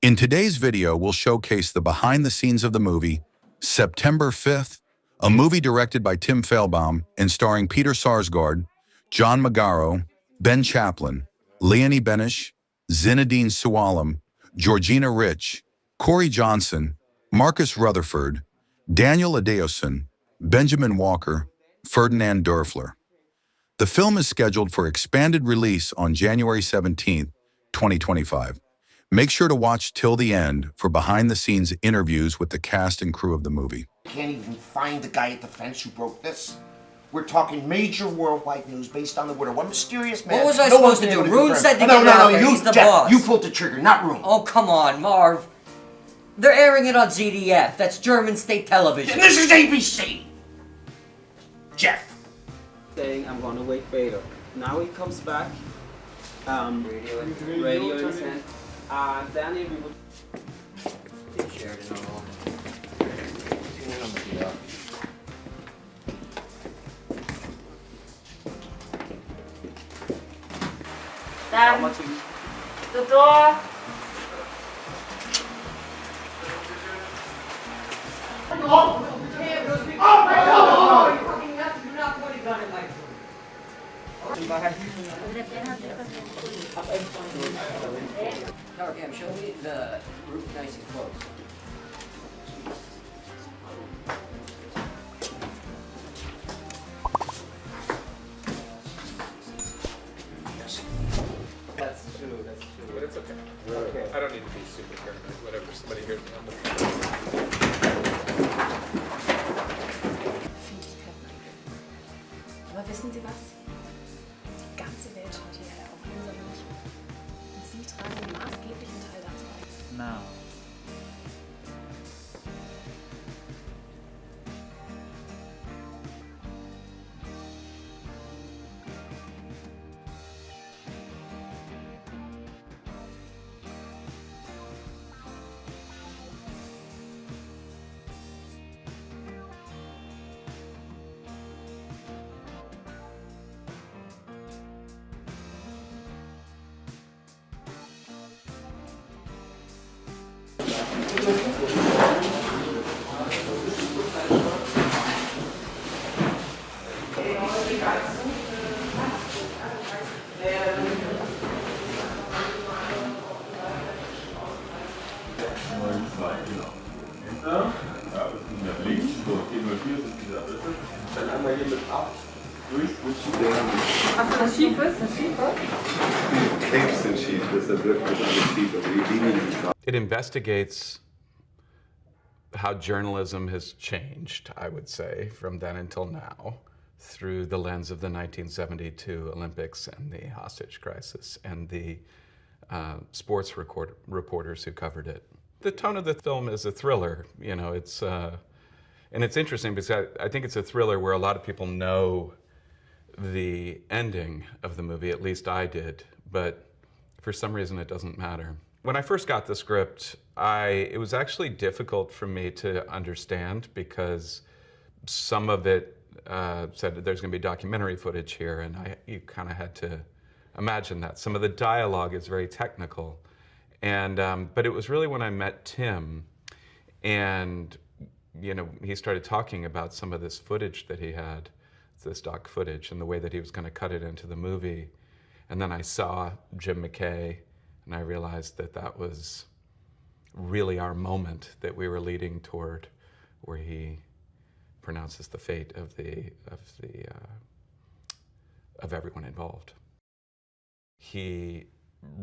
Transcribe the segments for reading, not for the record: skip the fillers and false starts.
In today's video, we'll showcase the behind the scenes of the movie, September 5th, a movie directed by 𝗗𝗟𝗏𝗧 and starring Peter Sarsgaard, John Magaro, Ben Chaplin, Leonie Benesch, Zinedine Soualem, Georgina Rich, Corey Johnson, Marcus Rutherford, Daniel Adeosun, Benjamin Walker, Ferdinand Dörfler. The film is scheduled for expanded release on January 17, 2025. Make sure to watch till the end for behind-the-scenes interviews with the cast and crew of the movie. Can't even find the guy at the fence who broke this. We're talking major worldwide news based on the widow. One mysterious man. What was I supposed to do? Rune said to get out there. He's the boss. You pulled the trigger, not Rune. Oh, come on, Marv. They're airing it on ZDF. That's German state television. And this is ABC. Jeff. Saying I'm gonna wake Vader. Now he comes back. Radio in his hand. Then we would. Then the door. Cam, show me the roof nice and close. That's true, but it's okay. Okay. I don't need to be super paranoid, whatever somebody hears me on the phone. Aber wissen Sie was? Die ganze Welt schaut hierher, auch unser München. Und Sie tragen einen maßgeblichen Teil dazu bei. Now. Dann einmal hier mit ab. Durchswitchen. Achso, das schief ist, das schief ist. Die Tapes sind schief, deshalb wirkt das alles schief, aber die Linien sind gerade. It investigates how journalism has changed, I would say, from then until now, through the lens of the 1972 Olympics and the hostage crisis and the sports reporters who covered it. The tone of the film is a thriller, you know, and it's interesting because I think it's a thriller where a lot of people know the ending of the movie, at least I did, but for some reason it doesn't matter. When I first got the script, it was actually difficult for me to understand because some of it said that there's going to be documentary footage here, and you kind of had to imagine that. Some of the dialogue is very technical, and but it was really when I met Tim, and you know, he started talking about some of this footage that he had, this doc footage, and the way that he was going to cut it into the movie. And then I saw Jim McKay, and I realized that that was really our moment that we were leading toward, where he pronounces the fate of everyone involved. He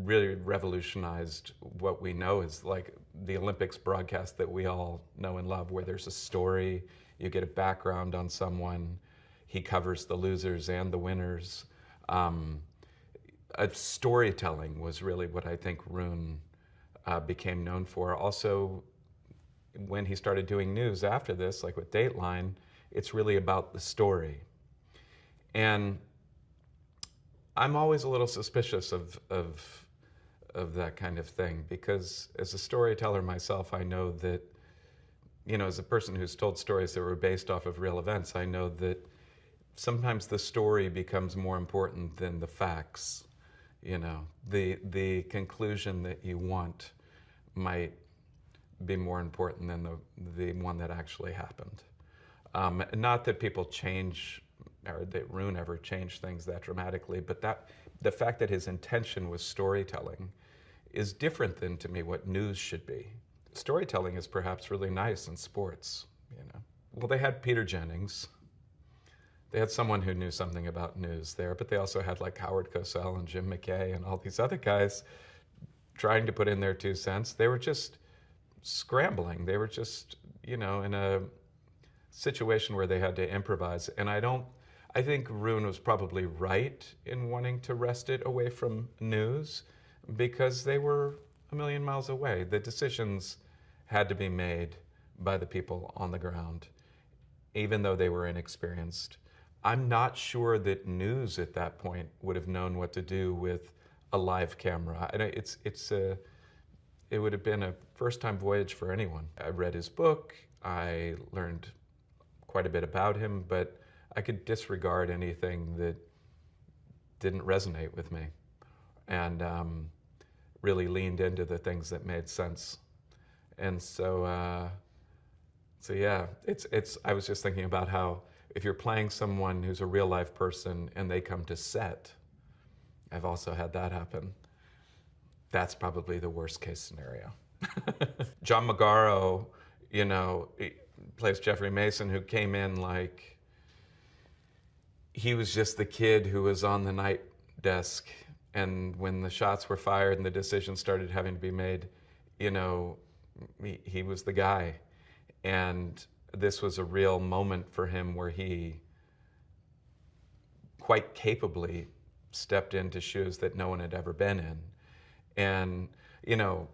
really revolutionized what we know as like the Olympics broadcast that we all know and love, where there's a story, you get a background on someone, he covers the losers and the winners. Storytelling was really what I think Rune became known for. Also, when he started doing news after this, like with Dateline, it's really about the story. And I'm always a little suspicious of that kind of thing, because as a storyteller myself, I know that, you know, as a person who's told stories that were based off of real events, I know that sometimes the story becomes more important than the facts. You know, the conclusion that you want might be more important than the one that actually happened. Not that people change, or that Roon ever changed things that dramatically, but that the fact that his intention was storytelling is different than, to me, what news should be. Storytelling is perhaps really nice in sports, you know. Well, they had Peter Jennings. They had someone who knew something about news there, but they also had like Howard Cosell and Jim McKay and all these other guys trying to put in their 2 cents. They were just scrambling. They were just, you know, in a situation where they had to improvise. And I think Roon was probably right in wanting to wrest it away from news because they were a million miles away. The decisions had to be made by the people on the ground, even though they were inexperienced. I'm not sure that news at that point would have known what to do with a live camera. And it would have been a first-time voyage for anyone. I read his book, I learned quite a bit about him, but I could disregard anything that didn't resonate with me, and really leaned into the things that made sense. And so yeah, I was just thinking about how if you're playing someone who's a real life person and they come to set, I've also had that happen. That's probably the worst case scenario. John Magaro, you know, he plays Jeffrey Mason, who came in like he was just the kid who was on the night desk, and when the shots were fired and the decisions started having to be made, you know, he was the guy. And this was a real moment for him where he quite capably stepped into shoes that no one had ever been in. And, you know,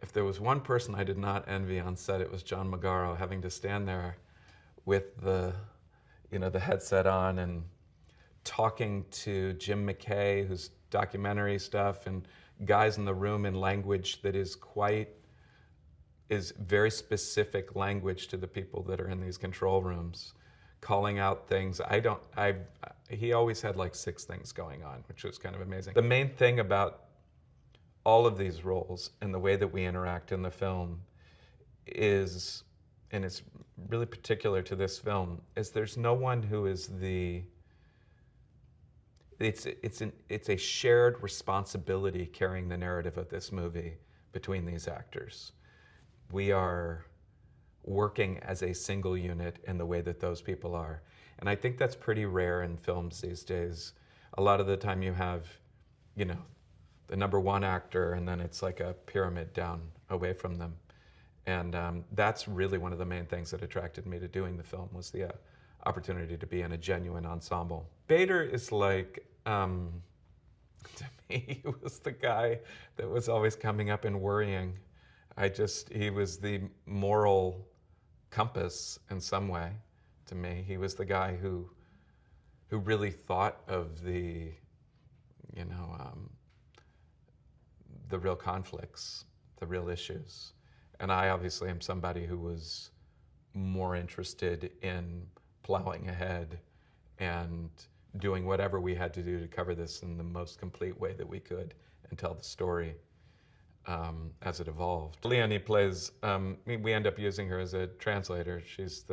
if there was one person I did not envy on set, it was John Magaro, having to stand there with the, you know, the headset on and talking to Jim McKay, who's documentary stuff, and guys in the room in language that is very specific language to the people that are in these control rooms, calling out things. He always had like 6 things going on, which was kind of amazing. The main thing about all of these roles and the way that we interact in the film is, and it's really particular to this film, is there's no one who is it's a shared responsibility carrying the narrative of this movie between these actors. We are working as a single unit in the way that those people are. And I think that's pretty rare in films these days. A lot of the time you have, you know, the number 1 actor, and then it's like a pyramid down away from them. And that's really one of the main things that attracted me to doing the film, was the opportunity to be in a genuine ensemble. 𝗲𝗟 is like, to me, he was the guy that was always coming up and worrying. He was the moral compass in some way to me. He was the guy who really thought of the, you know, the real conflicts, the real issues. And I obviously am somebody who was more interested in plowing ahead and doing whatever we had to do to cover this in the most complete way that we could and tell the story as it evolved. Leonie plays, we end up using her as a translator. She's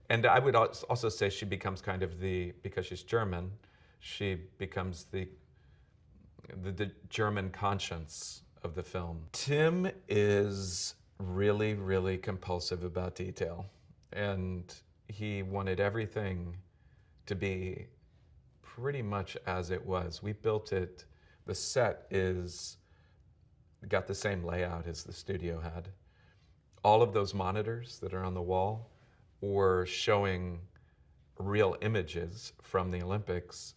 and I would also say she becomes kind of because she's German, she becomes the German conscience of the film. Tim is really, really compulsive about detail, and he wanted everything to be pretty much as it was. We built it, the set got the same layout as the studio had. All of those monitors that are on the wall were showing real images from the Olympics.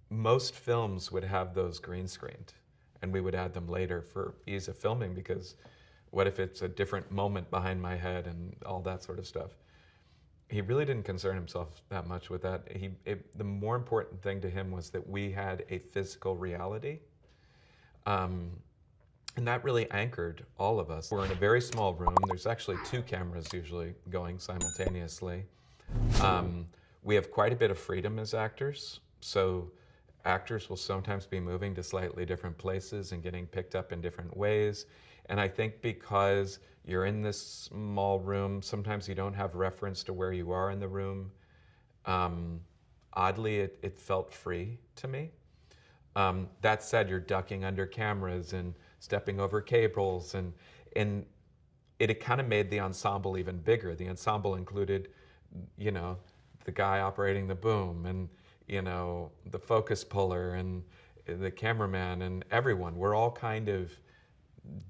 Most films would have those green screened, and we would add them later for ease of filming, because what if it's a different moment behind my head and all that sort of stuff. He really didn't concern himself that much with that. The more important thing to him was that we had a physical reality, and that really anchored all of us. We're in a very small room. There's actually 2 cameras usually going simultaneously. We have quite a bit of freedom as actors, so actors will sometimes be moving to slightly different places and getting picked up in different ways. And I think because you're in this small room, sometimes you don't have reference to where you are in the room. Oddly, it felt free to me. That said, you're ducking under cameras and stepping over cables, and it kind of made the ensemble even bigger. The ensemble included, you know, the guy operating the boom, and, you know, the focus puller, and the cameraman, and everyone. We're all kind of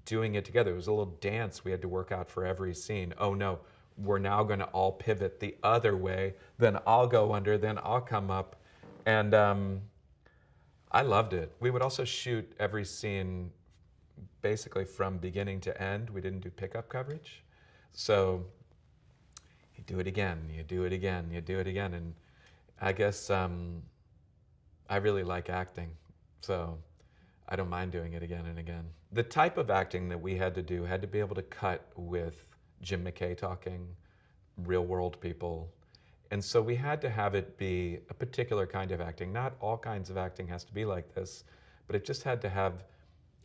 doing it together. It was a little dance we had to work out for every scene. Oh no, we're now going to all pivot the other way, then I'll go under, then I'll come up. And I loved it. We would also shoot every scene basically from beginning to end. We didn't do pickup coverage. So you do it again, you do it again, you do it again. And I guess I really like acting, so I don't mind doing it again and again. The type of acting that we had to do had to be able to cut with Jim McKay talking, real world people. And so we had to have it be a particular kind of acting. Not all kinds of acting has to be like this, but it just had to have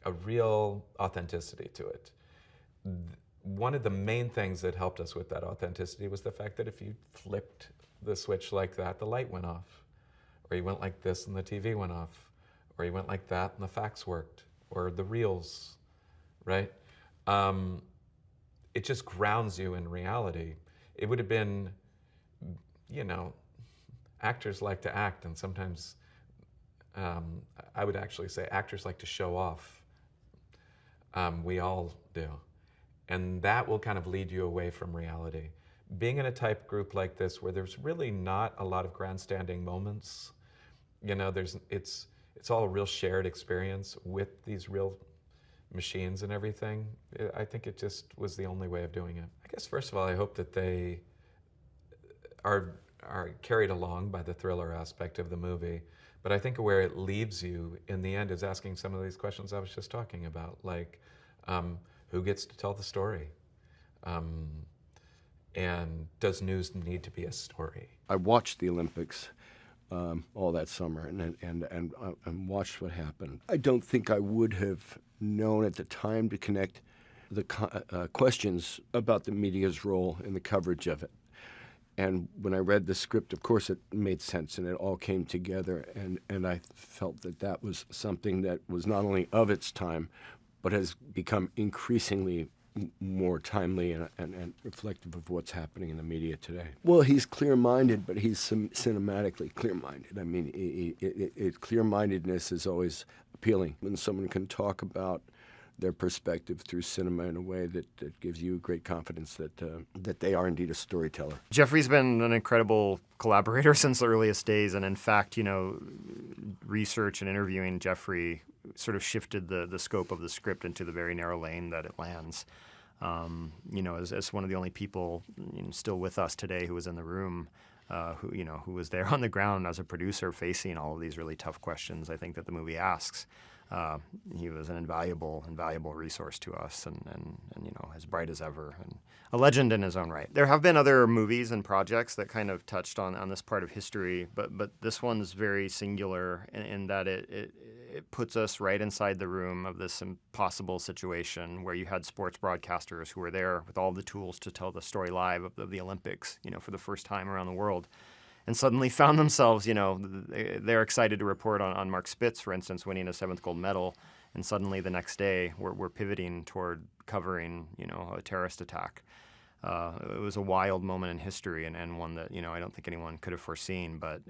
a real authenticity to it. One of the main things that helped us with that authenticity was the fact that if you flipped the switch like that, the light went off. Or you went like this and the TV went off. Or you went like that and the fax worked. Or the reels, right? It just grounds you in reality. It would have been, you know, actors like to act, and sometimes I would actually say actors like to show off. We all do. And that will kind of lead you away from reality. Being in a type group like this where there's really not a lot of grandstanding moments, you know, it's all a real shared experience with these real machines and everything. I think it just was the only way of doing it. I guess first of all, I hope that they are carried along by the thriller aspect of the movie. But I think where it leaves you in the end is asking some of these questions I was just talking about, like who gets to tell the story? And does news need to be a story? I watched the Olympics all that summer and watched what happened. I don't think I would have known at the time to connect the questions about the media's role in the coverage of it. And when I read the script, of course, it made sense and it all came together. And I felt that that was something that was not only of its time, but has become increasingly more timely and reflective of what's happening in the media today. Well, he's clear-minded, but he's cinematically clear-minded. I mean, clear-mindedness is always appealing when someone can talk about their perspective through cinema in a way that gives you great confidence that they are indeed a storyteller. Jeffrey's been an incredible collaborator since the earliest days, and in fact, you know, research and interviewing Jeffrey sort of shifted the scope of the script into the very narrow lane that it lands. You know, as one of the only people, you know, still with us today who was in the room, who was there on the ground as a producer facing all of these really tough questions, I think that the movie asks. He was an invaluable resource to us, and you know, as bright as ever, and a legend in his own right. There have been other movies and projects that kind of touched on this part of history, but this one's very singular in that it puts us right inside the room of this impossible situation where you had sports broadcasters who were there with all the tools to tell the story live of the Olympics, you know, for the first time around the world. And suddenly found themselves, you know, they're excited to report on Mark Spitz, for instance, winning a 7th gold medal. And suddenly the next day, we're pivoting toward covering, you know, a terrorist attack. It was a wild moment in history and one that, you know, I don't think anyone could have foreseen. But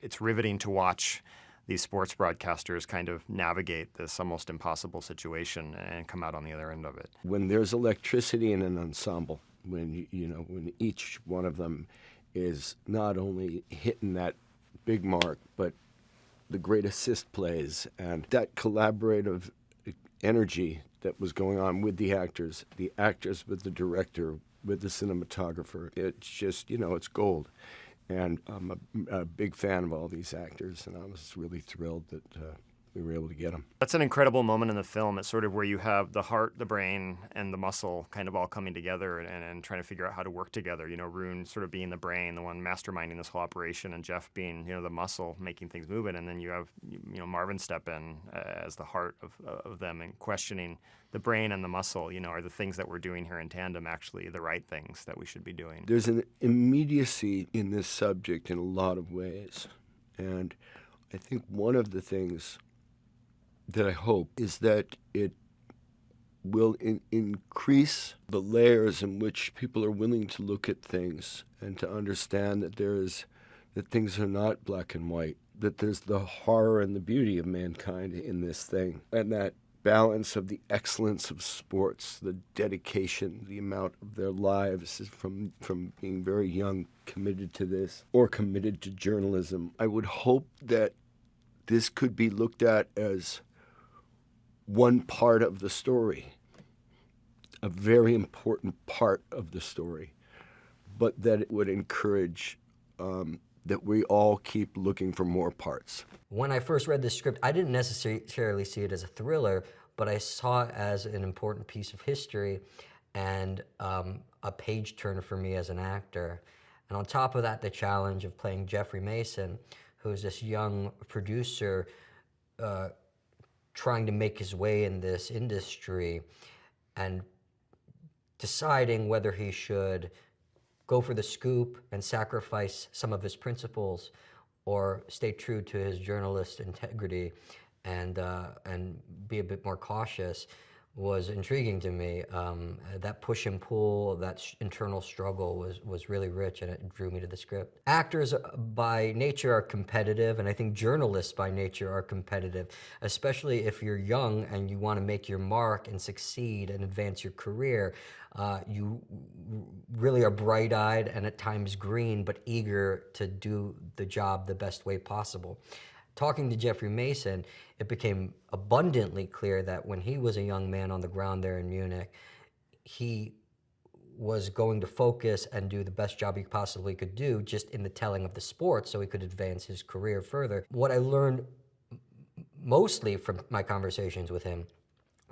it's riveting to watch these sports broadcasters kind of navigate this almost impossible situation and come out on the other end of it. When there's electricity in an ensemble, when each one of them is not only hitting that big mark, but the great assist plays and that collaborative energy that was going on with the actors with the director, with the cinematographer. It's just, you know, it's gold. And I'm a big fan of all these actors, and I was really thrilled that we were able to get them. That's an incredible moment in the film. It's sort of where you have the heart, the brain, and the muscle kind of all coming together and trying to figure out how to work together. You know, Rune sort of being the brain, the one masterminding this whole operation, and Jeff being, you know, the muscle making things move. And then you have, you know, Marvin step in as the heart of them and questioning the brain and the muscle. You know, are the things that we're doing here in tandem actually the right things that we should be doing? There's an immediacy in this subject in a lot of ways. And I think one of the things that I hope is that it will increase the layers in which people are willing to look at things and to understand that that things are not black and white, that there's the horror and the beauty of mankind in this thing, and that balance of the excellence of sports, the dedication, the amount of their lives from being very young committed to this or committed to journalism. I would hope that this could be looked at as one part of the story, a very important part of the story, but that it would encourage that we all keep looking for more parts. When I first read this script, I didn't necessarily see it as a thriller, but I saw it as an important piece of history and a page turner for me as an actor. And on top of that, the challenge of playing Jeffrey Mason, who's this young producer trying to make his way in this industry and deciding whether he should go for the scoop and sacrifice some of his principles or stay true to his journalist integrity and be a bit more cautious was intriguing to me. That push and pull, that internal struggle was really rich, and it drew me to the script. Actors by nature are competitive, and I think journalists by nature are competitive, especially if you're young and you want to make your mark and succeed and advance your career. You really are bright-eyed and at times green, but eager to do the job the best way possible. Talking to Jeffrey Mason, it became abundantly clear that when he was a young man on the ground there in Munich, he was going to focus and do the best job he possibly could do just in the telling of the sport so he could advance his career further. What I learned mostly from my conversations with him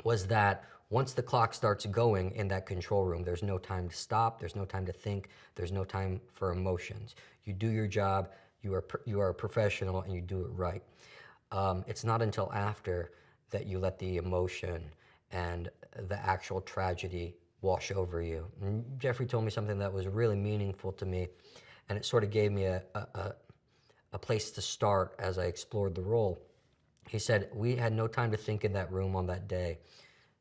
was that once the clock starts going in that control room, there's no time to stop, there's no time to think, there's no time for emotions. You do your job, you are a professional, and you do it right. It's not until after that you let the emotion and the actual tragedy wash over you. And Jeffrey told me something that was really meaningful to me, and it sort of gave me a place to start as I explored the role. He said, we had no time to think in that room on that day.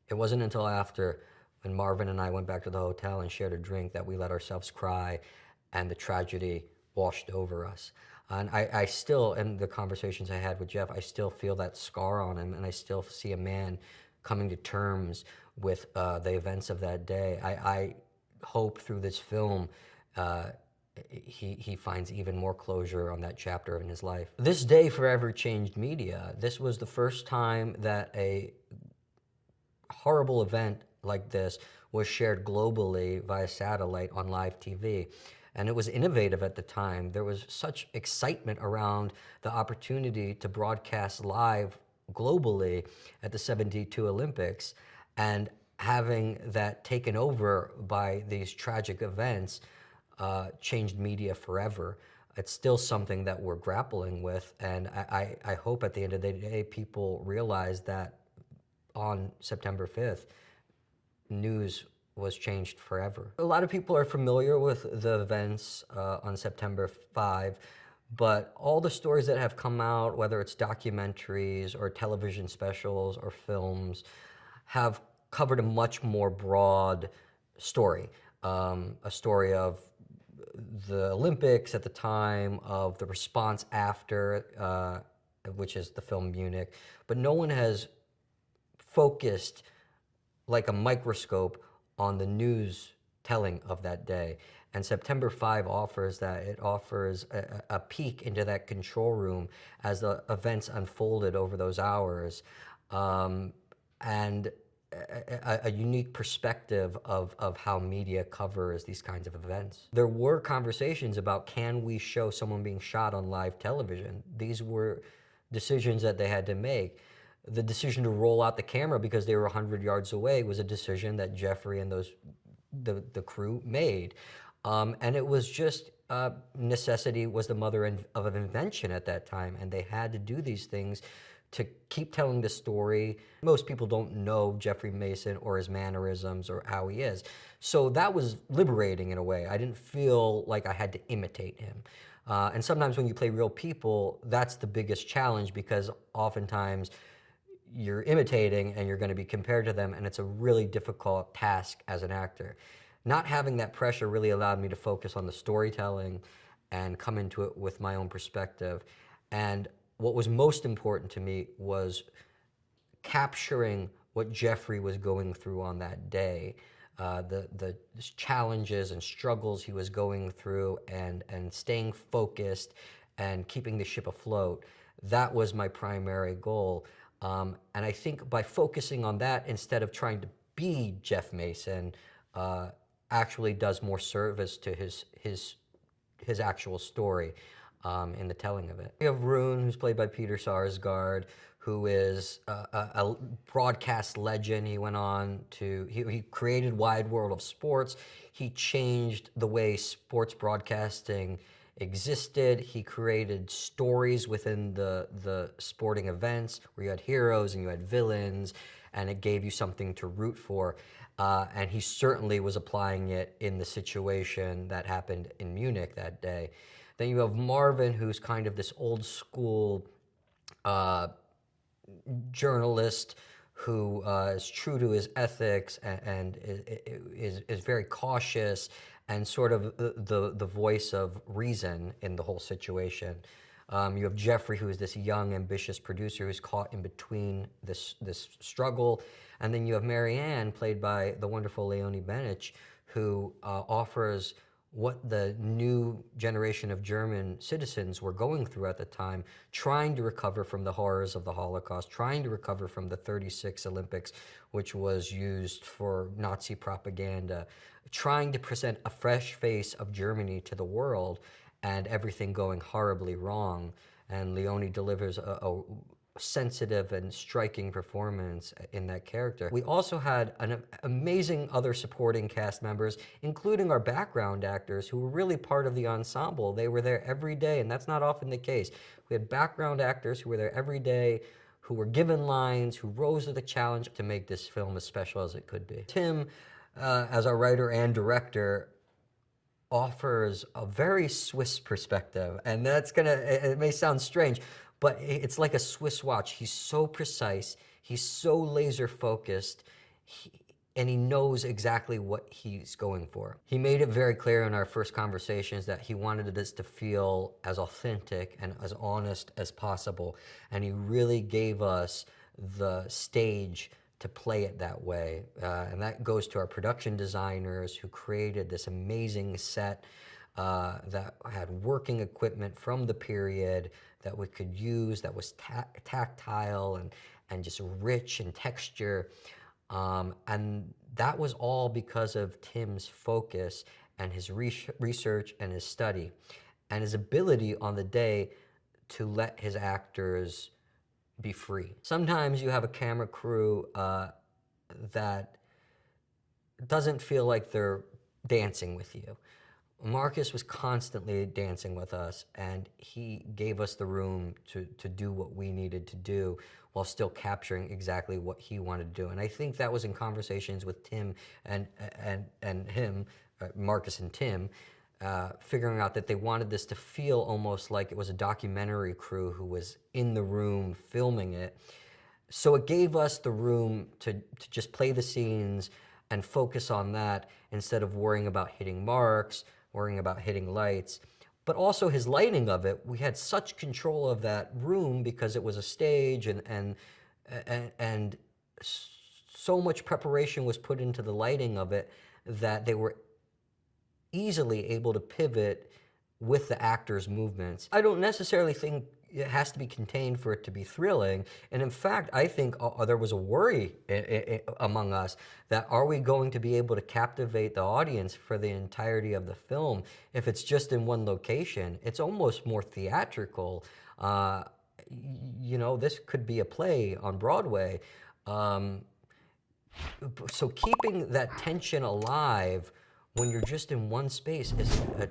It wasn't until after, when Marvin and I went back to the hotel and shared a drink, that we let ourselves cry and the tragedy washed over us. And I still, in the conversations I had with Jeff, I still feel that scar on him, and I still see a man coming to terms with the events of that day. I hope through this film he finds even more closure on that chapter in his life. This day forever changed media. This was the first time that a horrible event like this was shared globally via satellite on live TV. And it was innovative at the time. There was such excitement around the opportunity to broadcast live globally at the '72 Olympics, and having that taken over by these tragic events changed media forever. It's still something that we're grappling with, and I hope at the end of the day people realize that on September 5th, news was changed forever. A lot of people are familiar with the events on September 5, but all the stories that have come out, whether it's documentaries or television specials or films, have covered a much more broad story. A story of the Olympics at the time, of the response after, which is the film Munich, but no one has focused like a microscope on the news telling of that day. And September 5 offers that. It offers a peek into that control room as the events unfolded over those hours, and a unique perspective of how media covers these kinds of events. There were conversations about, can we show someone being shot on live television? These were decisions that they had to make. The decision to roll out the camera because they were 100 yards away was a decision that Jeffrey and the crew made. And it was just necessity was the mother of invention at that time, and they had to do these things to keep telling the story. Most people don't know Jeffrey Mason or his mannerisms or how he is. So that was liberating in a way. I didn't feel like I had to imitate him. And sometimes when you play real people, that's the biggest challenge, because oftentimes you're imitating and you're going to be compared to them, and it's a really difficult task as an actor. Not having that pressure really allowed me to focus on the storytelling and come into it with my own perspective. And what was most important to me was capturing what Jeffrey was going through on that day, the challenges and struggles he was going through, and staying focused and keeping the ship afloat. That was my primary goal. And I think by focusing on that instead of trying to be Jeff Mason, actually does more service to his actual story in the telling of it. We have Rune, who's played by Peter Sarsgaard, who is a broadcast legend. He went on to, he created Wide World of Sports. He changed the way sports broadcasting existed. He created stories within the sporting events where you had heroes and you had villains, and it gave you something to root for. And he certainly was applying it in the situation that happened in Munich that day. Then you have Marvin, who's kind of this old school journalist who is true to his ethics and is very cautious and sort of the voice of reason in the whole situation. You have Jeffrey, who is this young, ambitious producer who's caught in between this struggle. And then you have Marianne, played by the wonderful Leonie Benesch, who offers what the new generation of German citizens were going through at the time, trying to recover from the horrors of the Holocaust, trying to recover from the 36 Olympics, which was used for Nazi propaganda, trying to present a fresh face of Germany to the world, and everything going horribly wrong. And Leonie delivers a sensitive and striking performance in that character. We also had an amazing other supporting cast members, including our background actors, who were really part of the ensemble. They were there every day, and that's not often the case. We had background actors who were there every day, who were given lines, who rose to the challenge to make this film as special as it could be. Tim, as our writer and director, offers a very Swiss perspective, and that's it may sound strange, but it's like a Swiss watch. He's so precise, he's so laser focused, and he knows exactly what he's going for. He made it very clear in our first conversations that he wanted this to feel as authentic and as honest as possible, and he really gave us the stage to play it that way. And that goes to our production designers, who created this amazing set that had working equipment from the period that we could use, that was tactile and just rich in texture. And that was all because of Tim's focus and his research and his study, and his ability on the day to let his actors be free. Sometimes you have a camera crew that doesn't feel like they're dancing with you. Marcus was constantly dancing with us, and he gave us the room to do what we needed to do while still capturing exactly what he wanted to do. And I think that was in conversations with Tim and him, Marcus and Tim, figuring out that they wanted this to feel almost like it was a documentary crew who was in the room filming it. So it gave us the room to just play the scenes and focus on that instead of worrying about hitting marks, worrying about hitting lights. But also his lighting of it, we had such control of that room because it was a stage, and so much preparation was put into the lighting of it that they were easily able to pivot with the actors' movements. I don't necessarily think it has to be contained for it to be thrilling. And in fact, I think there was a worry among us that are we going to be able to captivate the audience for the entirety of the film if it's just in one location? It's almost more theatrical. you know, this could be a play on Broadway. So keeping that tension alive when you're just in one space is a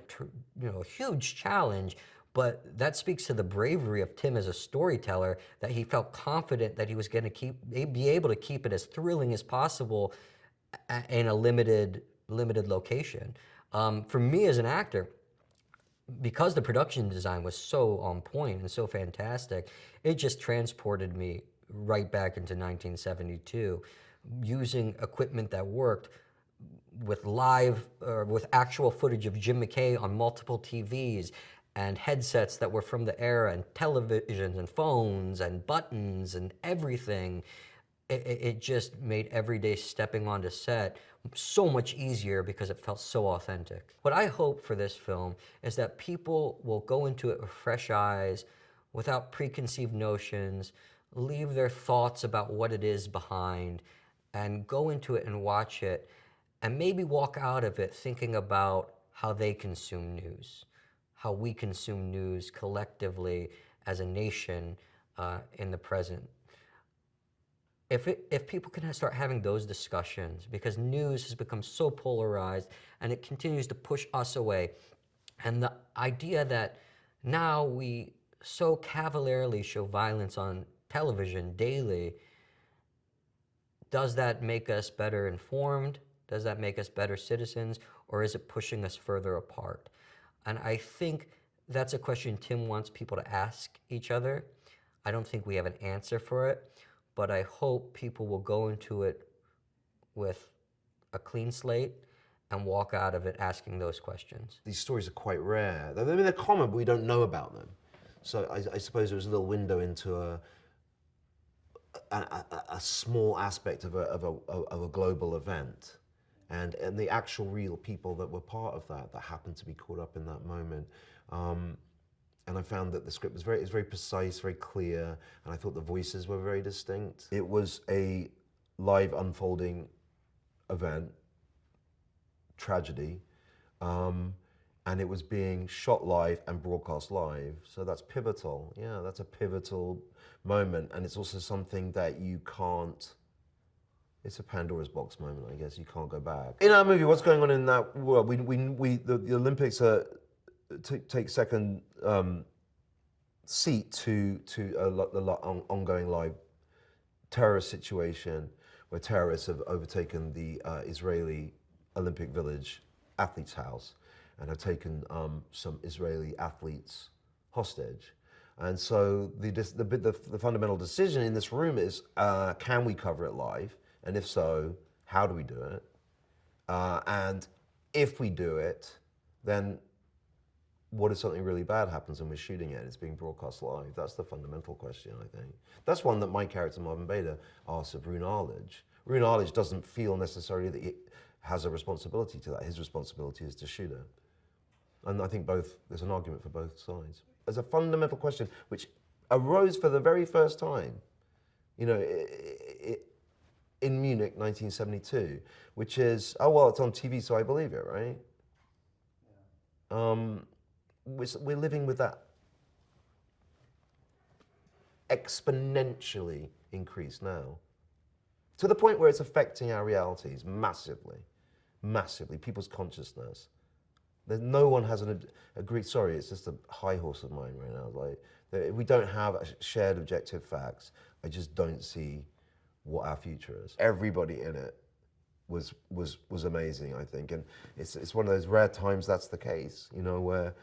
huge challenge. But that speaks to the bravery of Tim as a storyteller, that he felt confident that he was going to be able to keep it as thrilling as possible in a limited location. For me as an actor, because the production design was so on point and so fantastic, it just transported me right back into 1972, using equipment that worked with with actual footage of Jim McKay on multiple TVs, and headsets that were from the era, and televisions and phones and buttons and everything. It just made everyday stepping onto set so much easier because it felt so authentic. What I hope for this film is that people will go into it with fresh eyes, without preconceived notions, leave their thoughts about what it is behind, and go into it and watch it, and maybe walk out of it thinking about how they consume news, how we consume news collectively as a nation in the present. If people can start having those discussions, because news has become so polarized and it continues to push us away, and the idea that now we so cavalierly show violence on television daily, does that make us better informed? Does that make us better citizens? Or is it pushing us further apart? And I think that's a question Tim wants people to ask each other. I don't think we have an answer for it, but I hope people will go into it with a clean slate and walk out of it asking those questions. These stories are quite rare. I mean, they're common, but we don't know about them. So I suppose there was a little window into a small aspect of a global event, and the actual real people that were part of that happened to be caught up in that moment. And I found that the script was very precise, very clear, and I thought the voices were very distinct. It was a live unfolding event, tragedy, and it was being shot live and broadcast live. So that's pivotal. Yeah, that's a pivotal moment, and it's also something that you can't. It's a Pandora's box moment, I guess. You can't go back. In our movie, what's going on in that world? The Olympics take second seat to the ongoing live terrorist situation, where terrorists have overtaken the Israeli Olympic Village athletes' house and have taken some Israeli athletes hostage. And so the fundamental decision in this room is, can we cover it live? And if so, how do we do it? And if we do it, then what if something really bad happens and we're shooting it and it's being broadcast live? That's the fundamental question, I think. That's one that my character, Marvin Bader, asks of Rune Arledge. Rune Arledge doesn't feel necessarily that he has a responsibility to that. His responsibility is to shoot it. And I think there's an argument for both sides. There's a fundamental question which arose for the very first time, in Munich, 1972, which is, oh, well, it's on TV, so I believe it, right? Yeah. We're living with that exponentially increased now, to the point where it's affecting our realities massively, people's consciousness. No one has an agreed, sorry, it's just a high horse of mine right now. Like, we don't have shared objective facts. I just don't see what our future is. Everybody in it was amazing, I think, and it's one of those rare times that's the case, where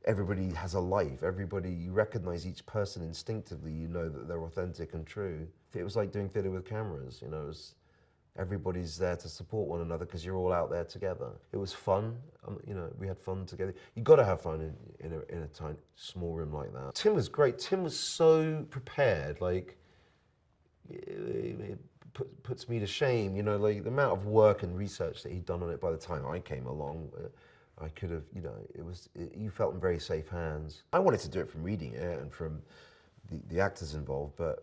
everybody has a life. You recognize each person instinctively. You know that they're authentic and true. It was like doing theatre with cameras. Everybody's there to support one another because you're all out there together. It was fun. We had fun together. You got to have fun in a tiny, small room like that. Tim was great. Tim was so prepared. Like, it puts me to shame. Like the amount of work and research that he'd done on it. By the time I came along, I could have. You felt in very safe hands. I wanted to do it from reading it and from the actors involved, but.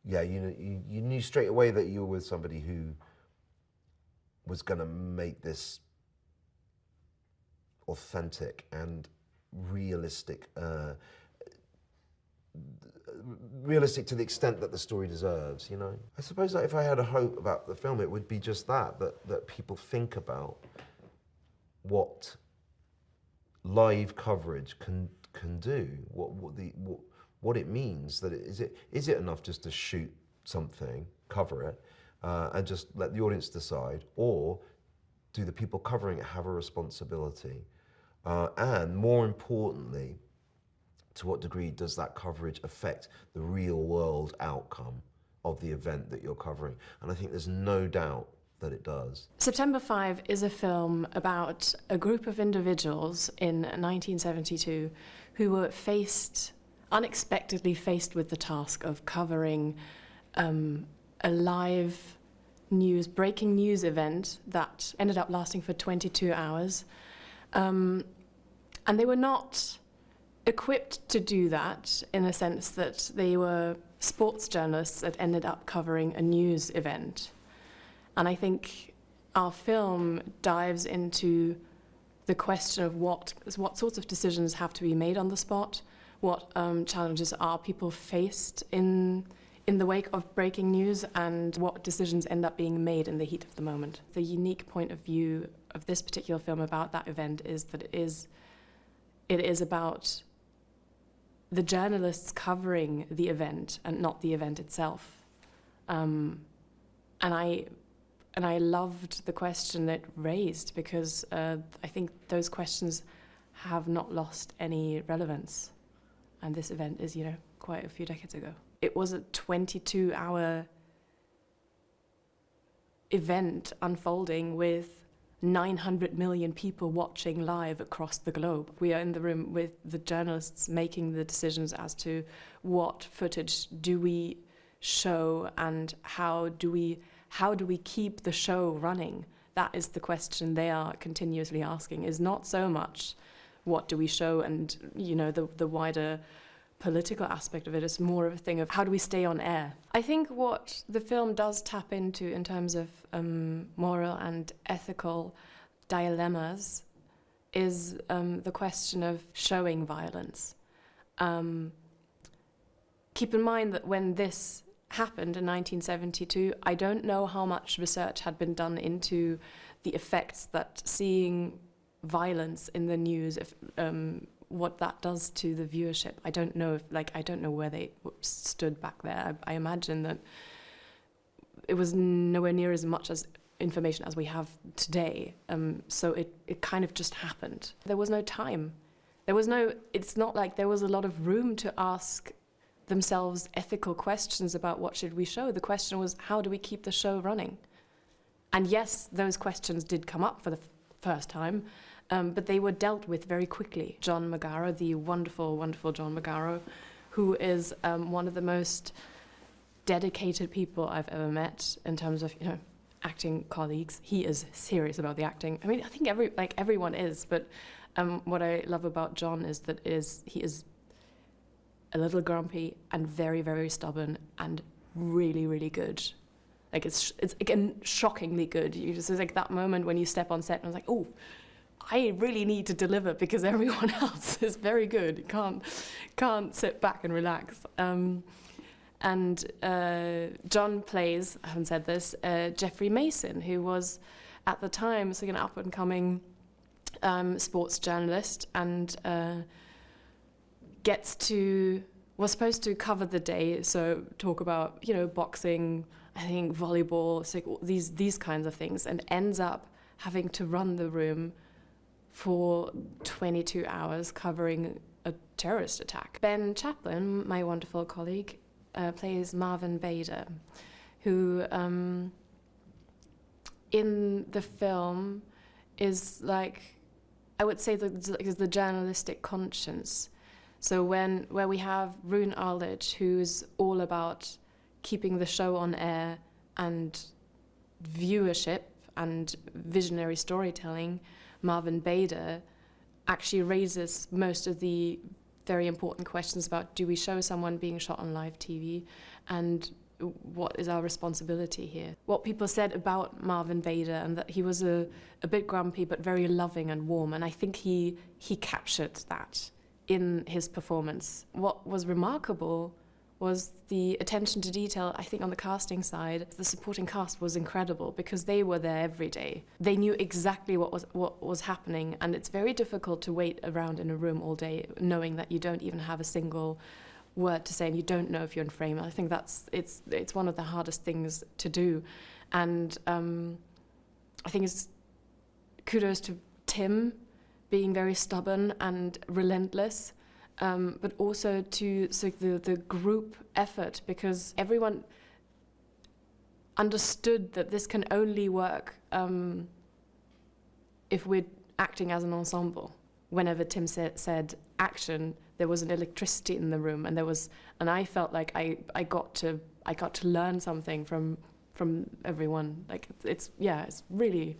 Yeah, you knew straight away that you were with somebody who was going to make this authentic and realistic realistic to the extent that the story deserves, you know. I suppose that if I had a hope about the film, it would be just that people think about what live coverage can do, what it means. That is it enough just to shoot something, cover it, and just let the audience decide, or do the people covering it have a responsibility? And more importantly, to what degree does that coverage affect the real world outcome of the event that you're covering? And I think there's no doubt that it does. September 5 is a film about a group of individuals in 1972 who were unexpectedly faced with the task of covering a live breaking news event that ended up lasting for 22 hours. And they were not equipped to do that, in the sense that they were sports journalists that ended up covering a news event. And I think our film dives into the question of what sorts of decisions have to be made on the spot, what challenges are people faced in the wake of breaking news, and what decisions end up being made in the heat of the moment. The unique point of view of this particular film about that event is that it is about the journalists covering the event and not the event itself. And I loved the question it raised, because I think those questions have not lost any relevance. And this event is, quite a few decades ago. It was a 22-hour event unfolding with 900 million people watching live across the globe. We are in the room with the journalists making the decisions as to what footage do we show and how do we keep the show running. That is the question they are continuously asking, is not so much what do we show and the wider political aspect of it. Is more of a thing of how do we stay on air. I think what the film does tap into in terms of moral and ethical dilemmas is the question of showing violence. Keep in mind that when this happened in 1972, I don't know how much research had been done into the effects that seeing violence in the news, what that does to the viewership. I don't know where they stood back there. I imagine that it was nowhere near as much as information as we have today. So it kind of just happened. There was no time. It's not like there was a lot of room to ask themselves ethical questions about what should we show. The question was, how do we keep the show running? And yes, those questions did come up for the first time, but they were dealt with very quickly. John Magaro, the wonderful, wonderful John Magaro, who is one of the most dedicated people I've ever met in terms of, acting colleagues. He is serious about the acting. I mean, I think everyone is, but what I love about John is that he is a little grumpy and very, very stubborn and really, really good. Like it's again shockingly good. It's like that moment when you step on set and I was like, oh, I really need to deliver because everyone else is very good. You can't sit back and relax. And John plays, I haven't said this, Jeffrey Mason, who was at the time an up and coming sports journalist, and was supposed to cover the day, so talk about boxing, I think volleyball, so these kinds of things, and ends up having to run the room for 22 hours covering a terrorist attack. Ben Chaplin, my wonderful colleague, plays Marvin Bader, who in the film is I would say is the journalistic conscience. So where we have Rune Arledge, who's all about keeping the show on air and viewership and visionary storytelling, Marvin Bader actually raises most of the very important questions about, do we show someone being shot on live TV, and what is our responsibility here? What people said about Marvin Bader, and that he was a bit grumpy but very loving and warm, and I think he captured that in his performance. What was remarkable was the attention to detail. I think on the casting side, the supporting cast was incredible because they were there every day. They knew exactly what was happening, and it's very difficult to wait around in a room all day knowing that you don't even have a single word to say and you don't know if you're in frame. I think it's one of the hardest things to do, and I think it's kudos to Tim being very stubborn and relentless, but also to the group effort, because everyone understood that this can only work if we're acting as an ensemble. Whenever Tim said action, there was an electricity in the room, and I felt like I got to learn something from everyone. Like it's really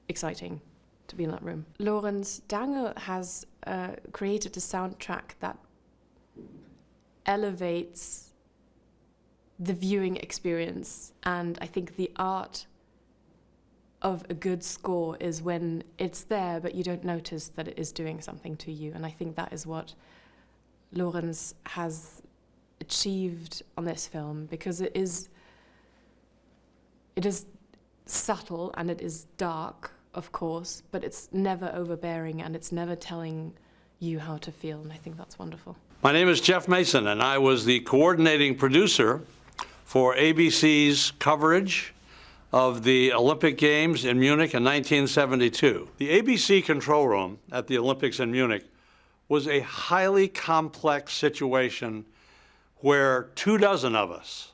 exciting to be in that room. Laurens Dange has created a soundtrack that elevates the viewing experience, and I think the art of a good score is when it's there but you don't notice that it is doing something to you, and I think that is what Laurens has achieved on this film, because it is subtle and it is dark, of course, but it's never overbearing and it's never telling you how to feel, and I think that's wonderful. My name is Jeff Mason, and I was the coordinating producer for ABC's coverage of the Olympic Games in Munich in 1972. The ABC control room at the Olympics in Munich was a highly complex situation where 24 of us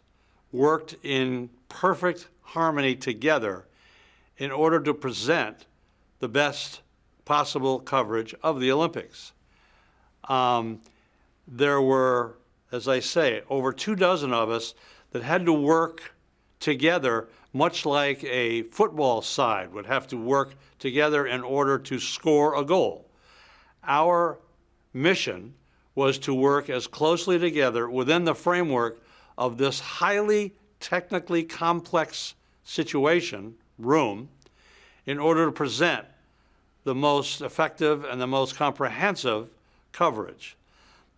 worked in perfect harmony together in order to present the best possible coverage of the Olympics. There were, as I say, over 24 of us that had to work together, much like a football side would have to work together in order to score a goal. Our mission was to work as closely together within the framework of this highly technically complex situation, room, in order to present the most effective and the most comprehensive coverage.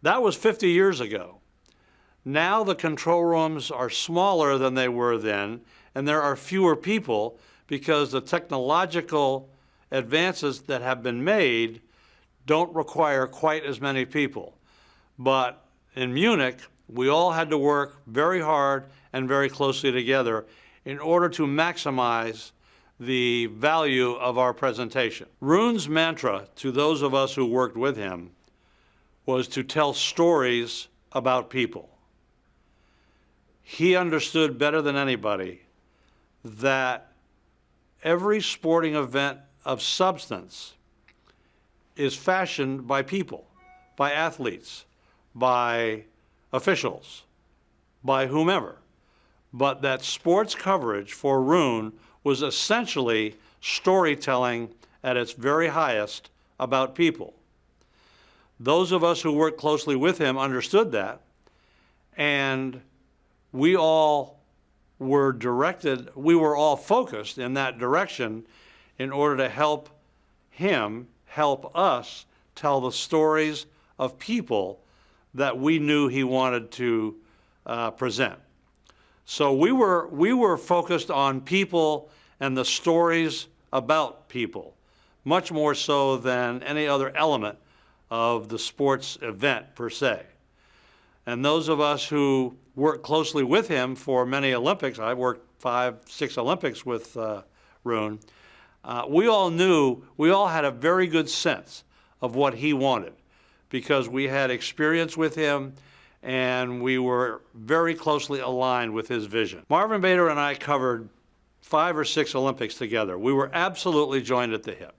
That was 50 years ago. Now the control rooms are smaller than they were then, and there are fewer people because the technological advances that have been made don't require quite as many people. But in Munich, we all had to work very hard and very closely together in order to maximize the value of our presentation. Rune's mantra to those of us who worked with him was to tell stories about people. He understood better than anybody that every sporting event of substance is fashioned by people, by athletes, by officials, by whomever. But that sports coverage for Rune was essentially storytelling at its very highest about people. Those of us who worked closely with him understood that, and we all were directed, we were all focused in that direction in order to help him help us tell the stories of people that we knew he wanted to present. So we were focused on people and the stories about people, much more so than any other element of the sports event per se. And those of us who worked closely with him for many Olympics, I worked 5, 6 Olympics with Rune, we all had a very good sense of what he wanted because we had experience with him and we were very closely aligned with his vision. Marvin Bader and I covered 5 or 6 Olympics together. We were absolutely joined at the hip.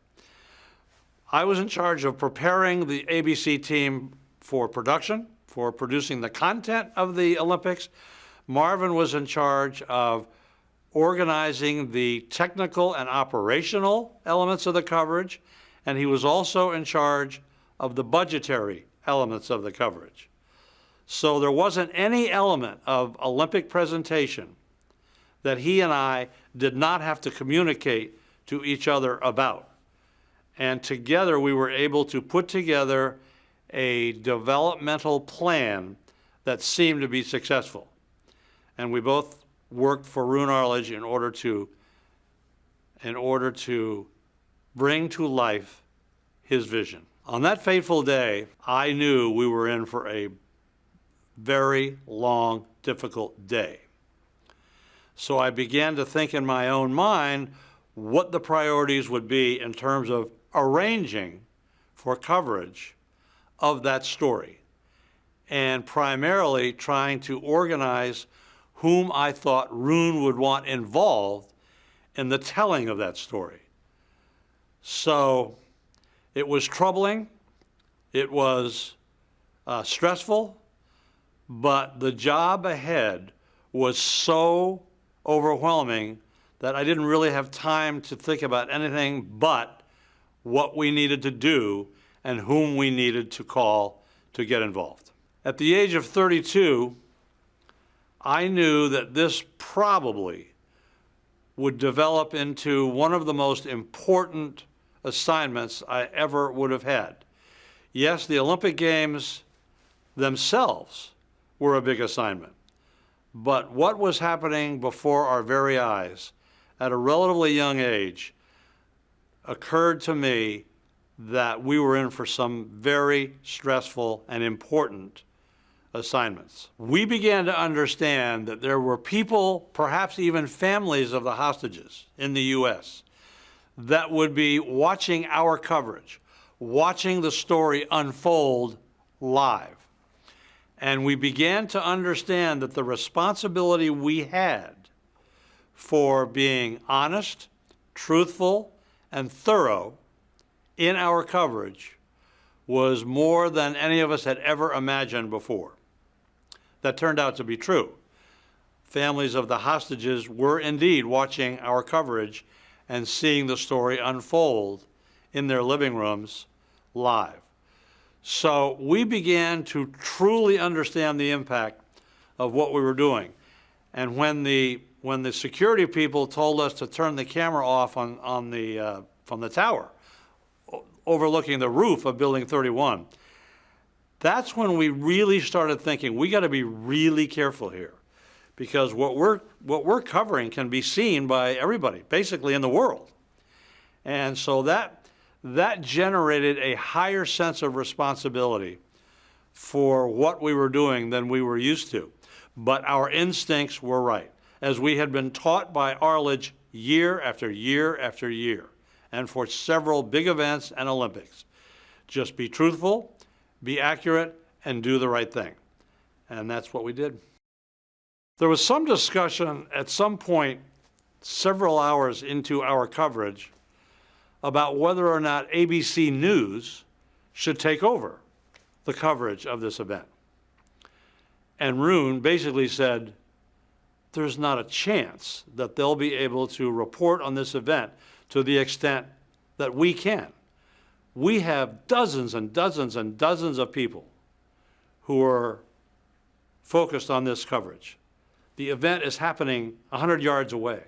I was in charge of preparing the ABC team for production, for producing the content of the Olympics. Marvin was in charge of organizing the technical and operational elements of the coverage, and he was also in charge of the budgetary elements of the coverage. So there wasn't any element of Olympic presentation that he and I did not have to communicate to each other about. And together we were able to put together a developmental plan that seemed to be successful. And we both worked for Roone Arledge in order to bring to life his vision. On that fateful day, I knew we were in for a very long, difficult day. So I began to think in my own mind what the priorities would be in terms of arranging for coverage of that story, and primarily trying to organize whom I thought Roone would want involved in the telling of that story. So it was troubling, it was stressful, but the job ahead was so overwhelming that I didn't really have time to think about anything but what we needed to do and whom we needed to call to get involved. At the age of 32, I knew that this probably would develop into one of the most important assignments I ever would have had. Yes, the Olympic Games themselves were a big assignment, but what was happening before our very eyes at a relatively young age occurred to me that we were in for some very stressful and important assignments. We began to understand that there were people, perhaps even families of the hostages in the US, that would be watching our coverage, watching the story unfold live. And we began to understand that the responsibility we had for being honest, truthful, and thorough in our coverage was more than any of us had ever imagined before. That turned out to be true. Families of the hostages were indeed watching our coverage and seeing the story unfold in their living rooms live. So we began to truly understand the impact of what we were doing. And when the security people told us to turn the camera off from the tower overlooking the roof of Building 31, that's when we really started thinking, we got to be really careful here, because what we're covering can be seen by everybody, basically in the world. And so that generated a higher sense of responsibility for what we were doing than we were used to. But our instincts were right, as we had been taught by Arledge year after year after year, and for several big events and Olympics. Just be truthful, be accurate, and do the right thing. And that's what we did. There was some discussion at some point, several hours into our coverage, about whether or not ABC News should take over the coverage of this event. And Roone basically said, there's not a chance that they'll be able to report on this event to the extent that we can. We have dozens and dozens and dozens of people who are focused on this coverage. The event is happening 100 yards away.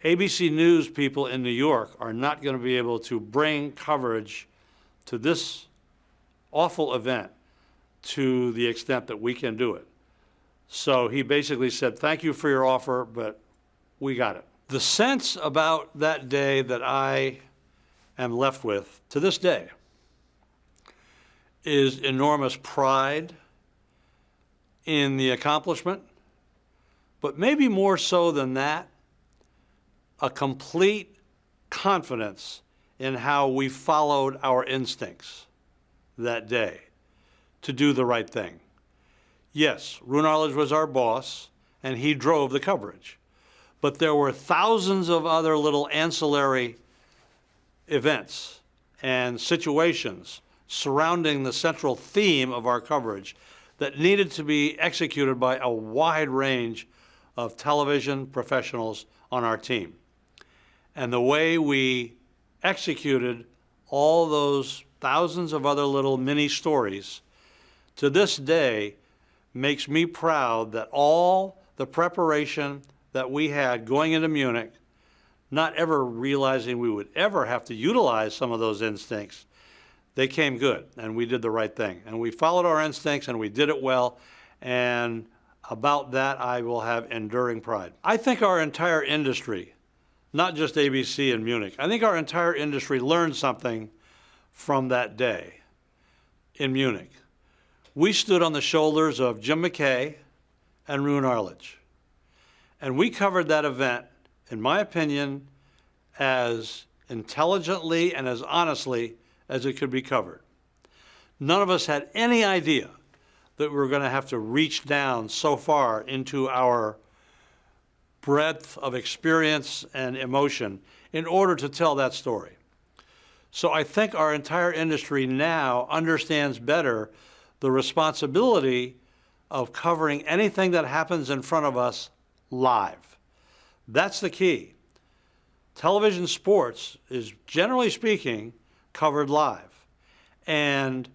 ABC News people in New York are not going to be able to bring coverage to this awful event to the extent that we can do it. So he basically said, thank you for your offer, but we got it. The sense about that day that I am left with to this day is enormous pride in the accomplishment, but maybe more so than that, a complete confidence in how we followed our instincts that day to do the right thing. Yes, Roone Arledge was our boss, and he drove the coverage. But there were thousands of other little ancillary events and situations surrounding the central theme of our coverage that needed to be executed by a wide range of television professionals on our team. And the way we executed all those thousands of other little mini stories to this day makes me proud that all the preparation that we had going into Munich, not ever realizing we would ever have to utilize some of those instincts, they came good, and we did the right thing. And we followed our instincts, and we did it well, and about that I will have enduring pride. I think our entire industry, not just ABC in Munich, I think our entire industry learned something from that day in Munich. We stood on the shoulders of Jim McKay and Roone Arledge. And we covered that event, in my opinion, as intelligently and as honestly as it could be covered. None of us had any idea that we were going to have to reach down so far into our breadth of experience and emotion in order to tell that story. So I think our entire industry now understands better the responsibility of covering anything that happens in front of us live. That's the key. Television sports is, generally speaking, covered live. And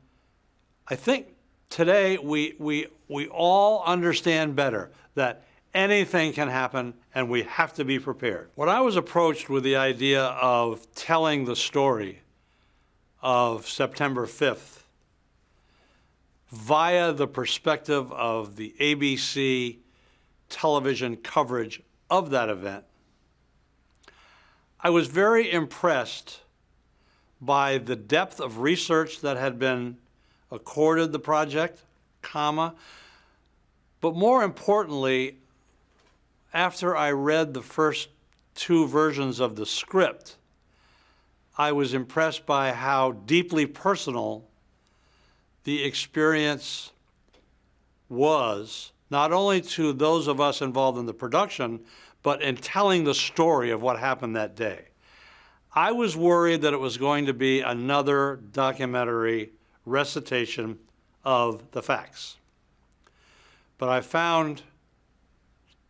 I think today we all understand better that anything can happen and we have to be prepared. When I was approached with the idea of telling the story of September 5th via the perspective of the ABC television coverage of that event, I was very impressed by the depth of research that had been accorded the project, but more importantly, after I read the first two versions of the script, I was impressed by how deeply personal the experience was, not only to those of us involved in the production, but in telling the story of what happened that day. I was worried that it was going to be another documentary recitation of the facts. But I found,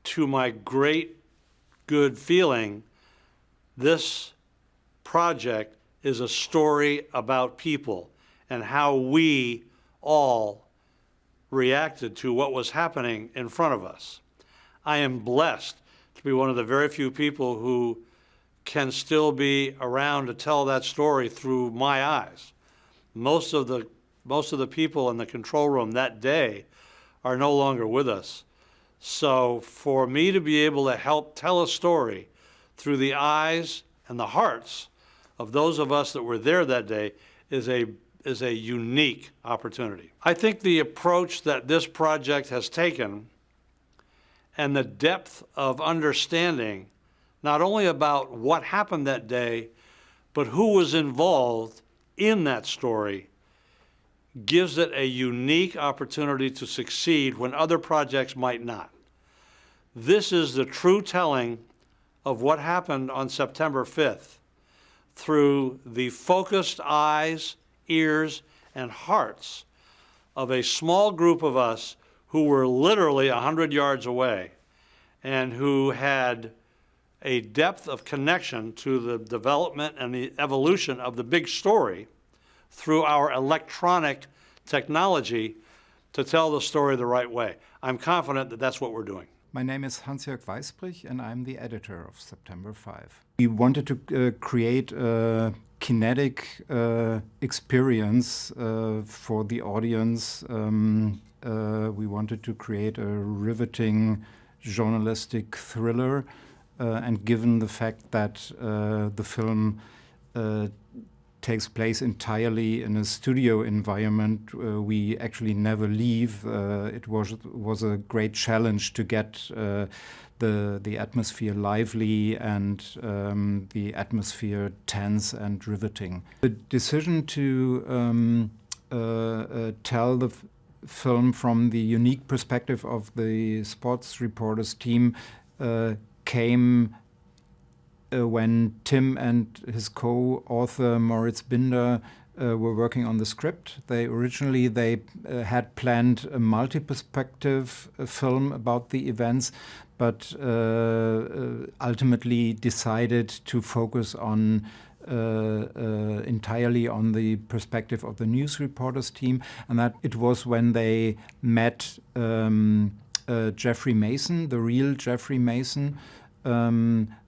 to my great good feeling, this project is a story about people and how we all reacted to what was happening in front of us. I am blessed to be one of the very few people who can still be around to tell that story through my eyes. Most of the people in the control room that day are no longer with us. So for me to be able to help tell a story through the eyes and the hearts of those of us that were there that day is a unique opportunity. I think the approach that this project has taken and the depth of understanding, not only about what happened that day, but who was involved in that story, gives it a unique opportunity to succeed when other projects might not. This is the true telling of what happened on September 5th through the focused eyes, ears, and hearts of a small group of us who were literally 100 yards away and who had a depth of connection to the development and the evolution of the big story through our electronic technology to tell the story the right way. I'm confident that that's what we're doing. My name is Hans-Jörg Weisbrich, and I'm the editor of September 5. We wanted to create a kinetic experience for the audience. We wanted to create a riveting journalistic thriller, and given the fact that the film takes place entirely in a studio environment, we actually never leave. It was a great challenge to get the atmosphere lively and the atmosphere tense and riveting. The decision to tell the film from the unique perspective of the sports reporters team came when Tim and his co-author Moritz Binder were working on the script. They originally had planned a multi-perspective film about the events, but ultimately decided to focus on entirely on the perspective of the news reporters team, and that it was when they met Jeffrey Mason, the real Jeffrey Mason.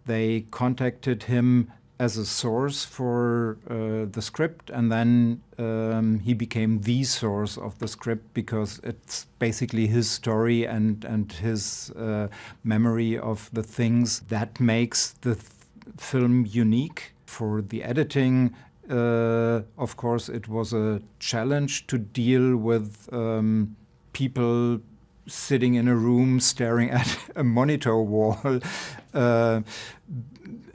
They contacted him as a source for the script, and then he became the source of the script because it's basically his story and his memory of the things that makes the film unique. For the editing, of course, it was a challenge to deal with people sitting in a room staring at a monitor wall.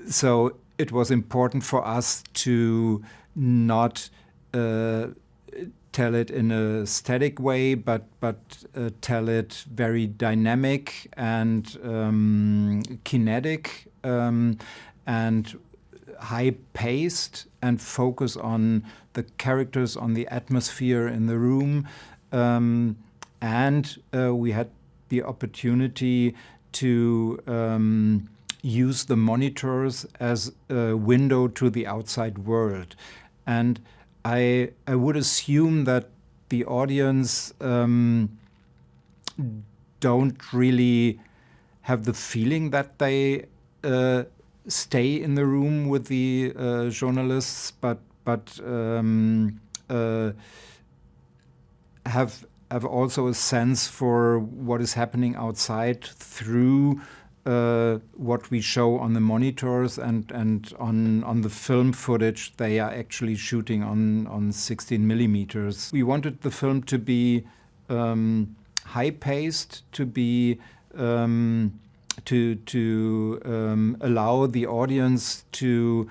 So it was important for us to not tell it in a static way, but tell it very dynamic and kinetic and high-paced, and focus on the characters, on the atmosphere in the room. And we had the opportunity to use the monitors as a window to the outside world. And I would assume that the audience don't really have the feeling that they stay in the room with the journalists, but have also a sense for what is happening outside through what we show on the monitors and on the film footage they are actually shooting on 16 millimeters. We wanted the film to be high-paced, to be to allow the audience to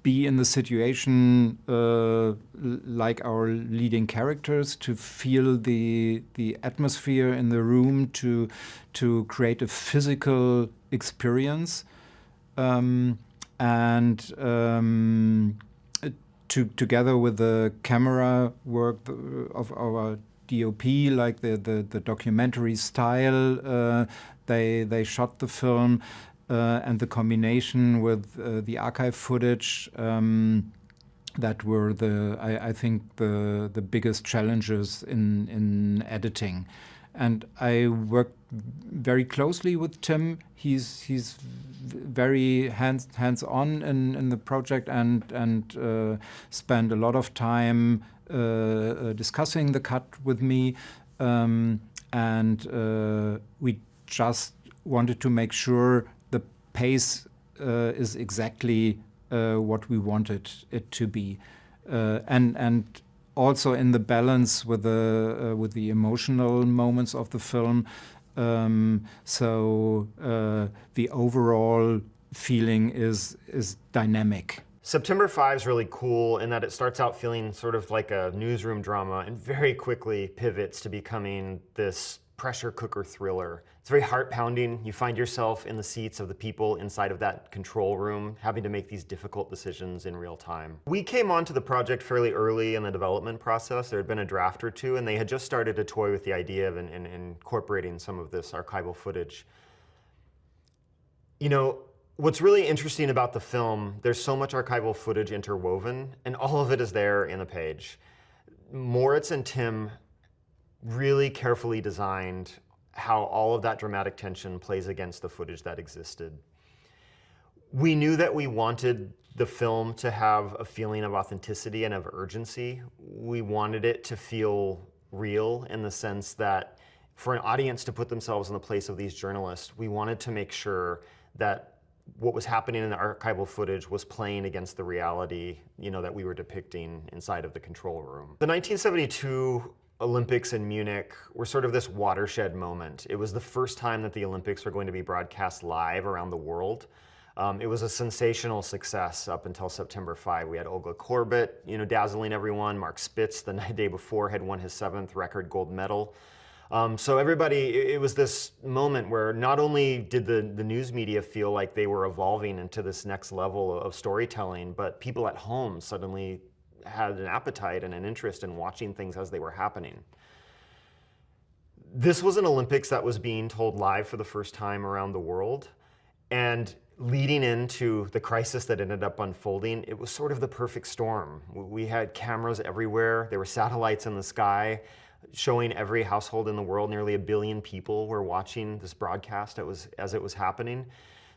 be in the situation like our leading characters, to feel the atmosphere in the room, to create a physical experience, together with the camera work of our DOP, like the documentary style they shot the film, and the combination with the archive footage that were I think the biggest challenges in editing. And I worked very closely with Tim. He's very hands-on in the project and spent a lot of time discussing the cut with me, and we just wanted to make sure the pace is exactly what we wanted it to be, and also in the balance with the emotional moments of the film. So the overall feeling is dynamic. September 5 is really cool in that it starts out feeling sort of like a newsroom drama and very quickly pivots to becoming this pressure cooker thriller. It's very heart-pounding. You find yourself in the seats of the people inside of that control room, having to make these difficult decisions in real time. We came onto the project fairly early in the development process. There had been a draft or two, and they had just started to toy with the idea of incorporating some of this archival footage. You know, what's really interesting about the film, there's so much archival footage interwoven, and all of it is there in the page. Moritz and Tim really carefully designed how all of that dramatic tension plays against the footage that existed. We knew that we wanted the film to have a feeling of authenticity and of urgency. We wanted it to feel real in the sense that for an audience to put themselves in the place of these journalists, we wanted to make sure that what was happening in the archival footage was playing against the reality, you know, that we were depicting inside of the control room. The 1972 Olympics in Munich were sort of this watershed moment. It was the first time that the Olympics were going to be broadcast live around the world. It was a sensational success up until September 5. We had Olga Korbut, you know, dazzling everyone. Mark Spitz, the day before, had won his 7th record gold medal. So everybody, it was this moment where not only did the news media feel like they were evolving into this next level of storytelling, but people at home suddenly had an appetite and an interest in watching things as they were happening. This was an Olympics that was being told live for the first time around the world, and leading into the crisis that ended up unfolding, it was sort of the perfect storm. We had cameras everywhere. There were satellites in the sky showing every household in the world. Nearly 1 billion people were watching this broadcast as it was happening.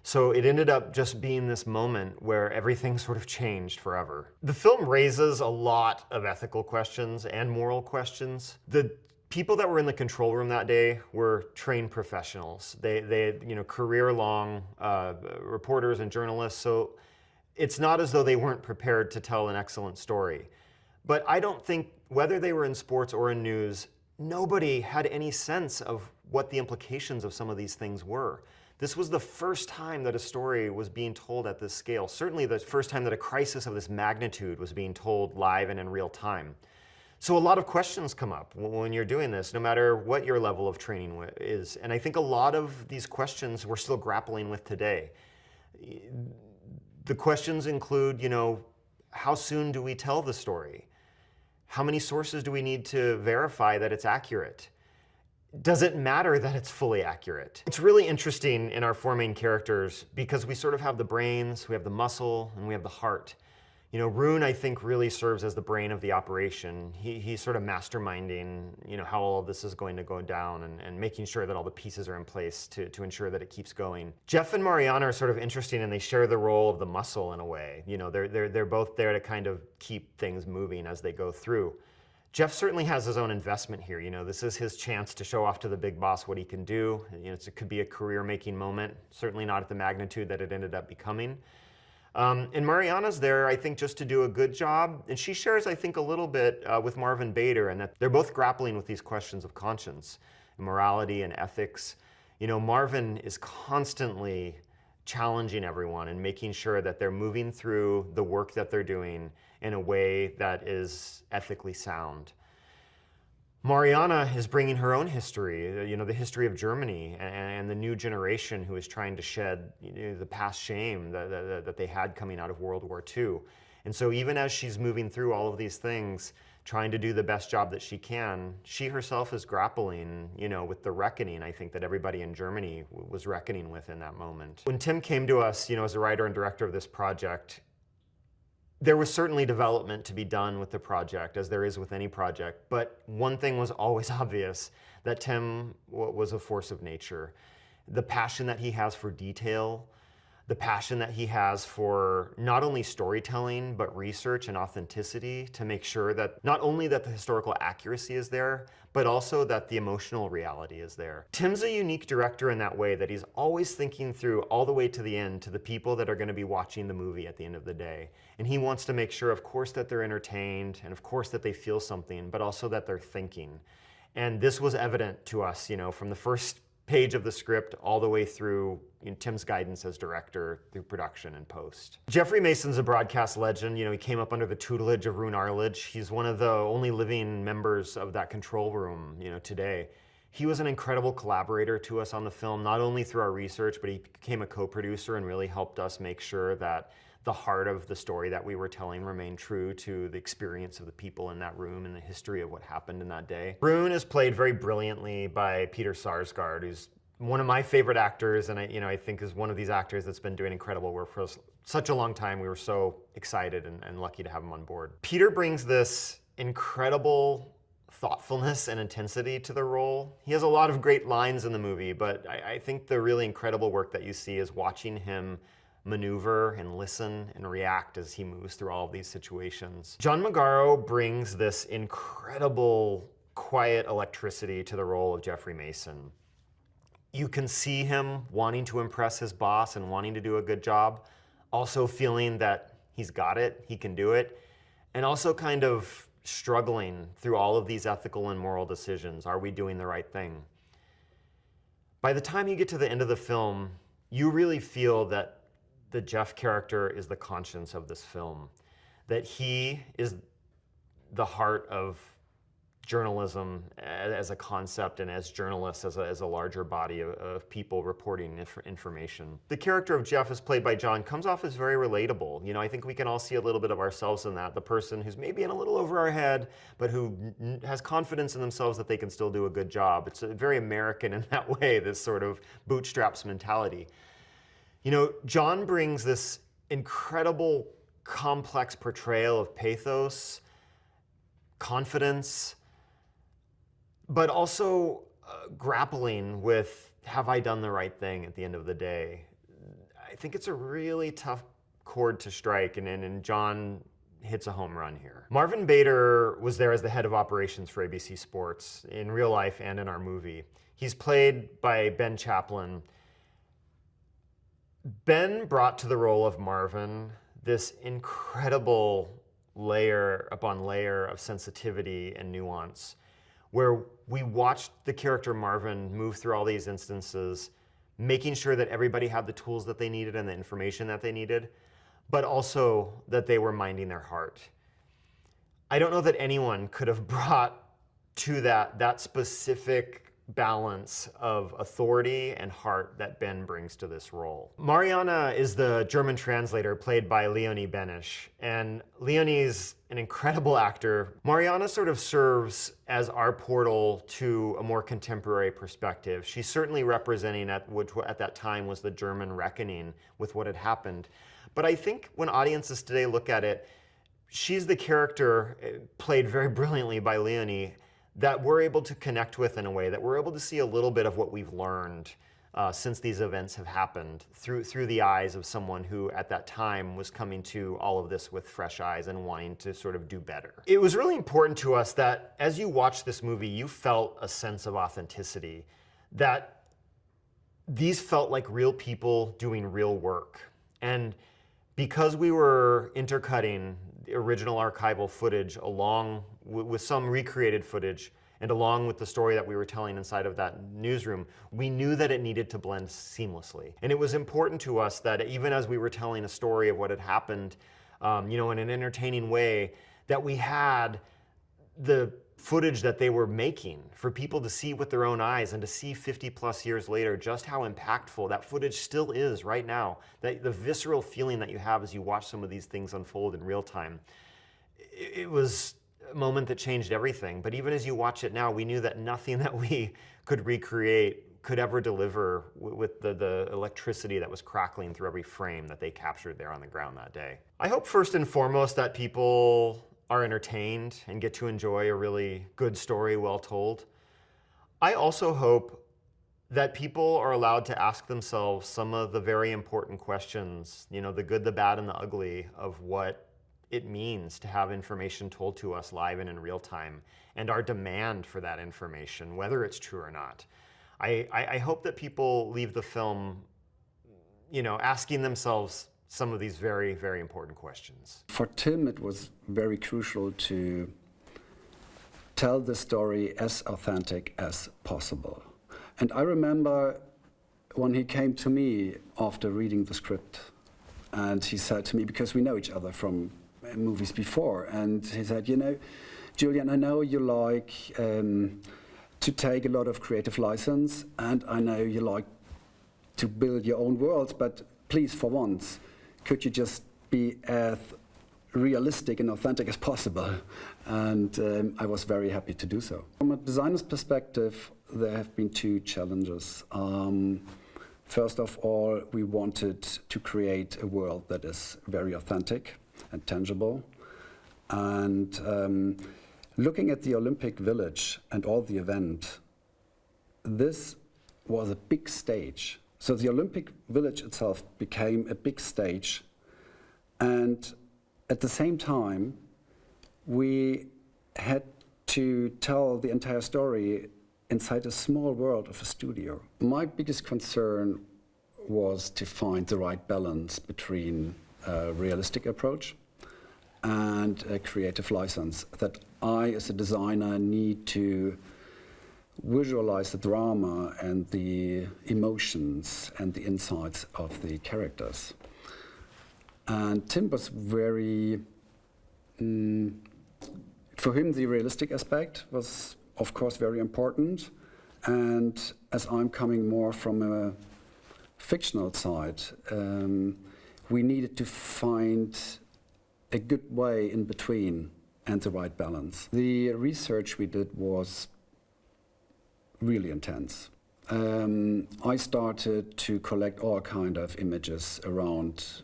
So it ended up just being this moment where everything sort of changed forever. The film raises a lot of ethical questions and moral questions. The people that were in the control room that day were trained professionals. They career-long reporters and journalists, so it's not as though they weren't prepared to tell an excellent story. But I don't think, whether they were in sports or in news, nobody had any sense of what the implications of some of these things were. This was the first time that a story was being told at this scale. Certainly the first time that a crisis of this magnitude was being told live and in real time. So a lot of questions come up when you're doing this, no matter what your level of training is. And I think a lot of these questions we're still grappling with today. The questions include, how soon do we tell the story? How many sources do we need to verify that it's accurate? Does it matter that it's fully accurate? It's really interesting in our four main characters because we sort of have the brains, we have the muscle, and we have the heart. Rune, I think, really serves as the brain of the operation. He's sort of masterminding, how all of this is going to go down and making sure that all the pieces are in place to ensure that it keeps going. Jeff and Mariana are sort of interesting, and they share the role of the muscle in a way. They're both there to kind of keep things moving as they go through. Jeff certainly has his own investment here. This is his chance to show off to the big boss what he can do. It could be a career-making moment, certainly not at the magnitude that it ended up becoming. And Mariana's there, I think, just to do a good job. And she shares, I think, a little bit with Marvin Bader, and that they're both grappling with these questions of conscience, morality, and ethics. Marvin is constantly challenging everyone and making sure that they're moving through the work that they're doing in a way that is ethically sound. Mariana is bringing her own history, the history of Germany and the new generation who is trying to shed the past shame that they had coming out of World War II. And so even as she's moving through all of these things, trying to do the best job that she can, she herself is grappling, with the reckoning, I think, that everybody in Germany was reckoning with in that moment. When Tim came to us, as a writer and director of this project, there was certainly development to be done with the project, as there is with any project, but one thing was always obvious, that Tim was a force of nature. The passion that he has for detail, the passion that he has for not only storytelling, but research and authenticity to make sure that not only that the historical accuracy is there, but also that the emotional reality is there. Tim's a unique director in that way, that he's always thinking through all the way to the end to the people that are going to be watching the movie at the end of the day. And he wants to make sure, of course, that they're entertained, and of course that they feel something, but also that they're thinking. And this was evident to us, from the first page of the script all the way through Tim's guidance as director through production and post. Jeffrey Mason's a broadcast legend. He came up under the tutelage of Rune Arledge. He's one of the only living members of that control room, today. He was an incredible collaborator to us on the film, not only through our research, but he became a co-producer and really helped us make sure that the heart of the story that we were telling remained true to the experience of the people in that room and the history of what happened in that day. Rune is played very brilliantly by Peter Sarsgaard, who's one of my favorite actors, and I think is one of these actors that's been doing incredible work for us such a long time. We were so excited and lucky to have him on board. Peter brings this incredible thoughtfulness and intensity to the role. He has a lot of great lines in the movie, but I think the really incredible work that you see is watching him maneuver and listen and react as he moves through all of these situations. John Magaro brings this incredible quiet electricity to the role of Jeffrey Mason. You can see him wanting to impress his boss and wanting to do a good job, also feeling that he's got it, he can do it, and also kind of struggling through all of these ethical and moral decisions. Are we doing the right thing? By the time you get to the end of the film, you really feel that the Jeff character is the conscience of this film, that he is the heart of journalism as a concept and as journalists, as a larger body of people reporting information. The character of Jeff, as played by John, comes off as very relatable. I think we can all see a little bit of ourselves in that. The person who's maybe in a little over our head, but who has confidence in themselves that they can still do a good job. It's very American in that way, this sort of bootstraps mentality. John brings this incredible, complex portrayal of pathos, confidence, but also grappling with, have I done the right thing at the end of the day? I think it's a really tough chord to strike, and John hits a home run here. Marvin Bader was there as the head of operations for ABC Sports in real life and in our movie. He's played by Ben Chaplin. Ben brought to the role of Marvin this incredible layer upon layer of sensitivity and nuance, where we watched the character Marvin move through all these instances, making sure that everybody had the tools that they needed and the information that they needed, but also that they were minding their heart. I don't know that anyone could have brought to that specific balance of authority and heart that Ben brings to this role. Mariana is the German translator played by Leonie Benesch, and Leonie's an incredible actor. Mariana sort of serves as our portal to a more contemporary perspective. She's certainly representing what at that time was the German reckoning with what had happened. But I think when audiences today look at it, she's the character played very brilliantly by Leonie that we're able to connect with in a way, that we're able to see a little bit of what we've learned since these events have happened through the eyes of someone who at that time was coming to all of this with fresh eyes and wanting to sort of do better. It was really important to us that as you watched this movie, you felt a sense of authenticity, that these felt like real people doing real work. And because we were intercutting the original archival footage along with some recreated footage and along with the story that we were telling inside of that newsroom, we knew that it needed to blend seamlessly. And it was important to us that even as we were telling a story of what had happened, in an entertaining way, that we had the footage that they were making for people to see with their own eyes and to see 50 plus years later just how impactful that footage still is right now. That the visceral feeling that you have as you watch some of these things unfold in real time. It was a moment that changed everything. But even as you watch it now, we knew that nothing that we could recreate could ever deliver with the electricity that was crackling through every frame that they captured there on the ground that day. I hope first and foremost that people are entertained and get to enjoy a really good story well told. I also hope that people are allowed to ask themselves some of the very important questions, the good, the bad, and the ugly of what it means to have information told to us live and in real time, and our demand for that information, whether it's true or not. I hope that people leave the film, asking themselves some of these very, very important questions. For Tim, it was very crucial to tell the story as authentic as possible. And I remember when he came to me after reading the script, and he said to me, because we know each other from movies before, and he said, Julian, I know you like to take a lot of creative license, and I know you like to build your own worlds, but please, for once, could you just be as realistic and authentic as possible? And I was very happy to do so. From a designer's perspective, there have been two challenges. First of all, we wanted to create a world that is very authentic and tangible. And looking at the Olympic Village and all the event, this was a big stage. So the Olympic Village itself became a big stage, and at the same time, we had to tell the entire story inside a small world of a studio. My biggest concern was to find the right balance between a realistic approach and a creative license, that I, as a designer, need to visualize the drama and the emotions and the insights of the characters. And Tim was very, for him the realistic aspect was of course very important, and as I'm coming more from a fictional side, we needed to find a good way in between and the right balance. The research we did was really intense. I started to collect all kind of images around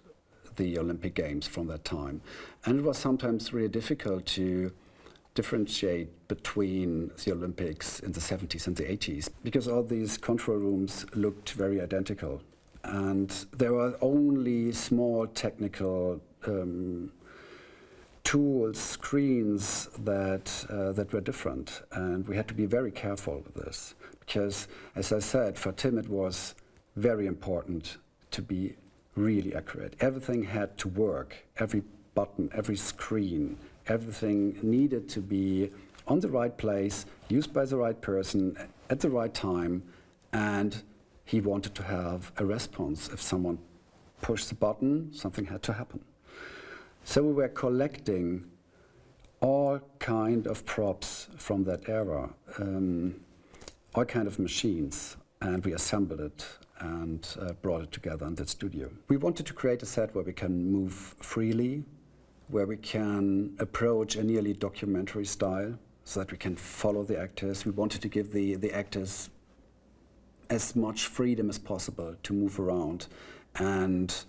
the Olympic Games from that time. And it was sometimes really difficult to differentiate between the Olympics in the 70s and the 80s, because all these control rooms looked very identical. And there were only small technical tools, screens that were different, and we had to be very careful with this because, as I said, for Tim it was very important to be really accurate. Everything had to work, every button, every screen, everything needed to be on the right place, used by the right person at the right time, and he wanted to have a response. If someone pushed the button, something had to happen. So we were collecting all kind of props from that era, all kind of machines, and we assembled it and brought it together in the studio. We wanted to create a set where we can move freely, where we can approach a nearly documentary style so that we can follow the actors. We wanted to give the actors as much freedom as possible to move around and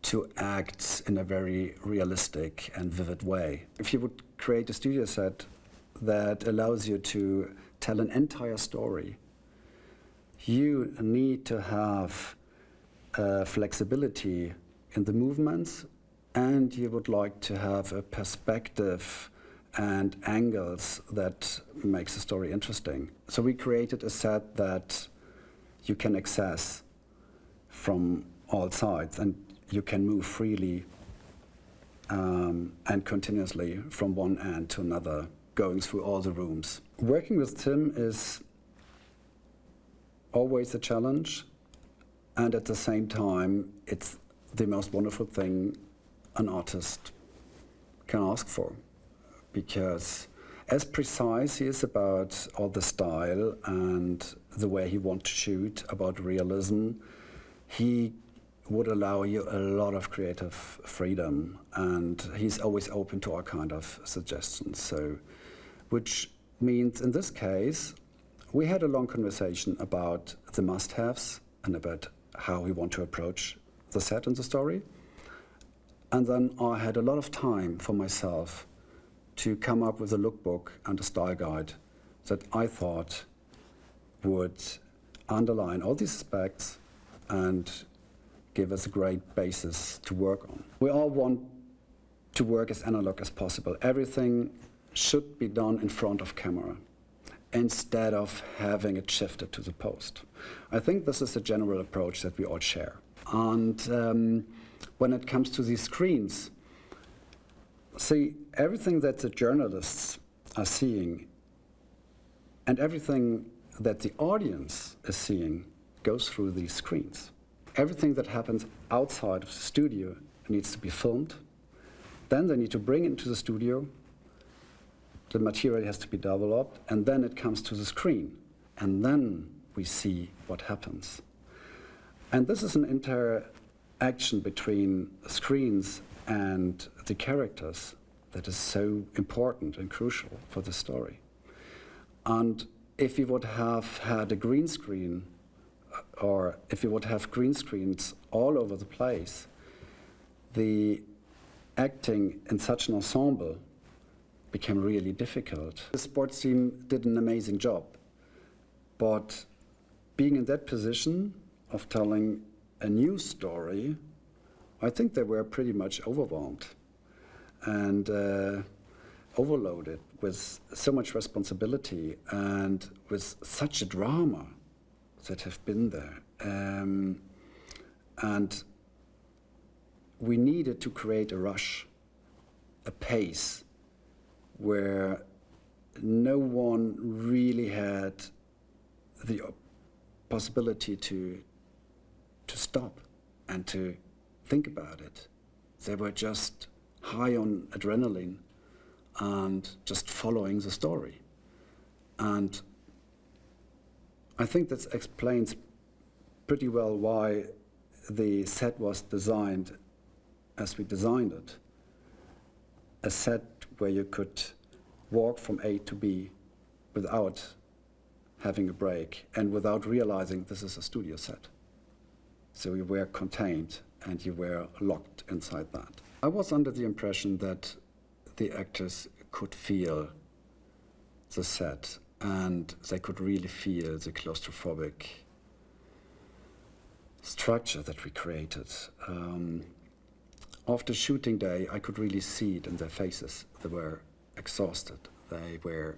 to act in a very realistic and vivid way. If you would create a studio set that allows you to tell an entire story, you need to have flexibility in the movements, and you would like to have a perspective and angles that makes the story interesting. So we created a set that you can access from all sides, and you can move freely and continuously from one end to another, going through all the rooms. Working with Tim is always a challenge, and at the same time, it's the most wonderful thing an artist can ask for, because as precise he is about all the style and the way he wants to shoot, about realism, he would allow you a lot of creative freedom, and he's always open to all kind of suggestions. So, which means in this case, we had a long conversation about the must-haves and about how we want to approach the set and the story. And then I had a lot of time for myself to come up with a lookbook and a style guide that I thought would underline all these aspects and give us a great basis to work on. We all want to work as analog as possible. Everything should be done in front of camera instead of having it shifted to the post. I think this is a general approach that we all share. And when it comes to these screens, see, everything that the journalists are seeing and everything that the audience is seeing goes through these screens. Everything that happens outside of the studio needs to be filmed. Then they need to bring it into the studio. The material has to be developed, and then it comes to the screen. And then we see what happens. And this is an interaction between screens and the characters that is so important and crucial for the story. And if you would have had a green screen, or if you would have green screens all over the place, the acting in such an ensemble became really difficult. The sports team did an amazing job, but being in that position of telling a new story, I think they were pretty much overwhelmed and overloaded with so much responsibility and with such a drama that have been there. And we needed to create a rush, a pace, where no one really had the possibility to stop and to think about it. They were just high on adrenaline and just following the story. And I think that explains pretty well why the set was designed as we designed it. A set where you could walk from A to B without having a break and without realizing this is a studio set. So you were contained and you were locked inside that. I was under the impression that the actors could feel the set and they could really feel the claustrophobic structure that we created. After shooting day, I could really see it in their faces. They were exhausted. They were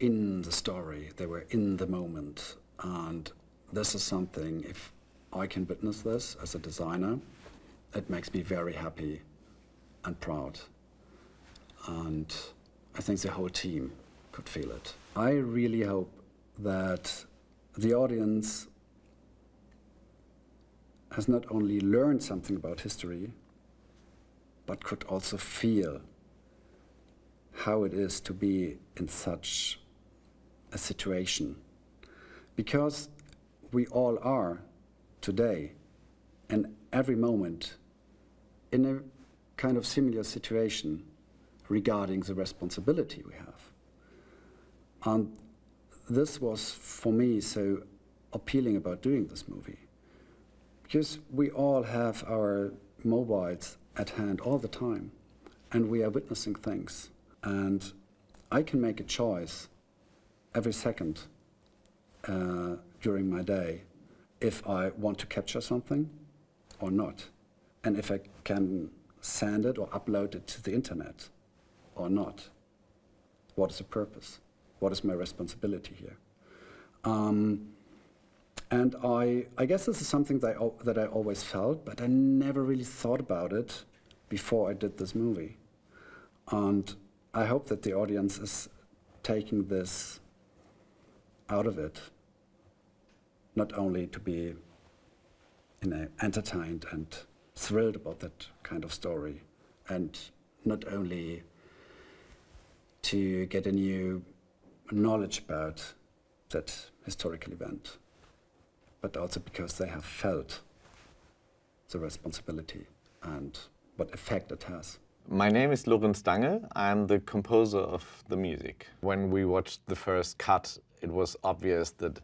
in the story. They were in the moment. And this is something, if I can witness this as a designer, it makes me very happy and proud. And I think the whole team could feel it. I really hope that the audience has not only learned something about history, but could also feel how it is to be in such a situation. Because we all are today, and every moment, in a kind of similar situation regarding the responsibility we have. And this was, for me, so appealing about doing this movie. Because we all have our mobiles at hand all the time, and we are witnessing things. And I can make a choice every second during my day if I want to capture something or not, and if I can send it or upload it to the internet or not. What is the purpose? What is my responsibility here? And I guess this is something that I always felt, but I never really thought about it before I did this movie. And I hope that the audience is taking this out of it, not only to be entertained and thrilled about that kind of story, and not only to get a new knowledge about that historical event, but also because they have felt the responsibility and what effect it has. My name is Lorenz Dange. I'm the composer of the music. When we watched the first cut, it was obvious that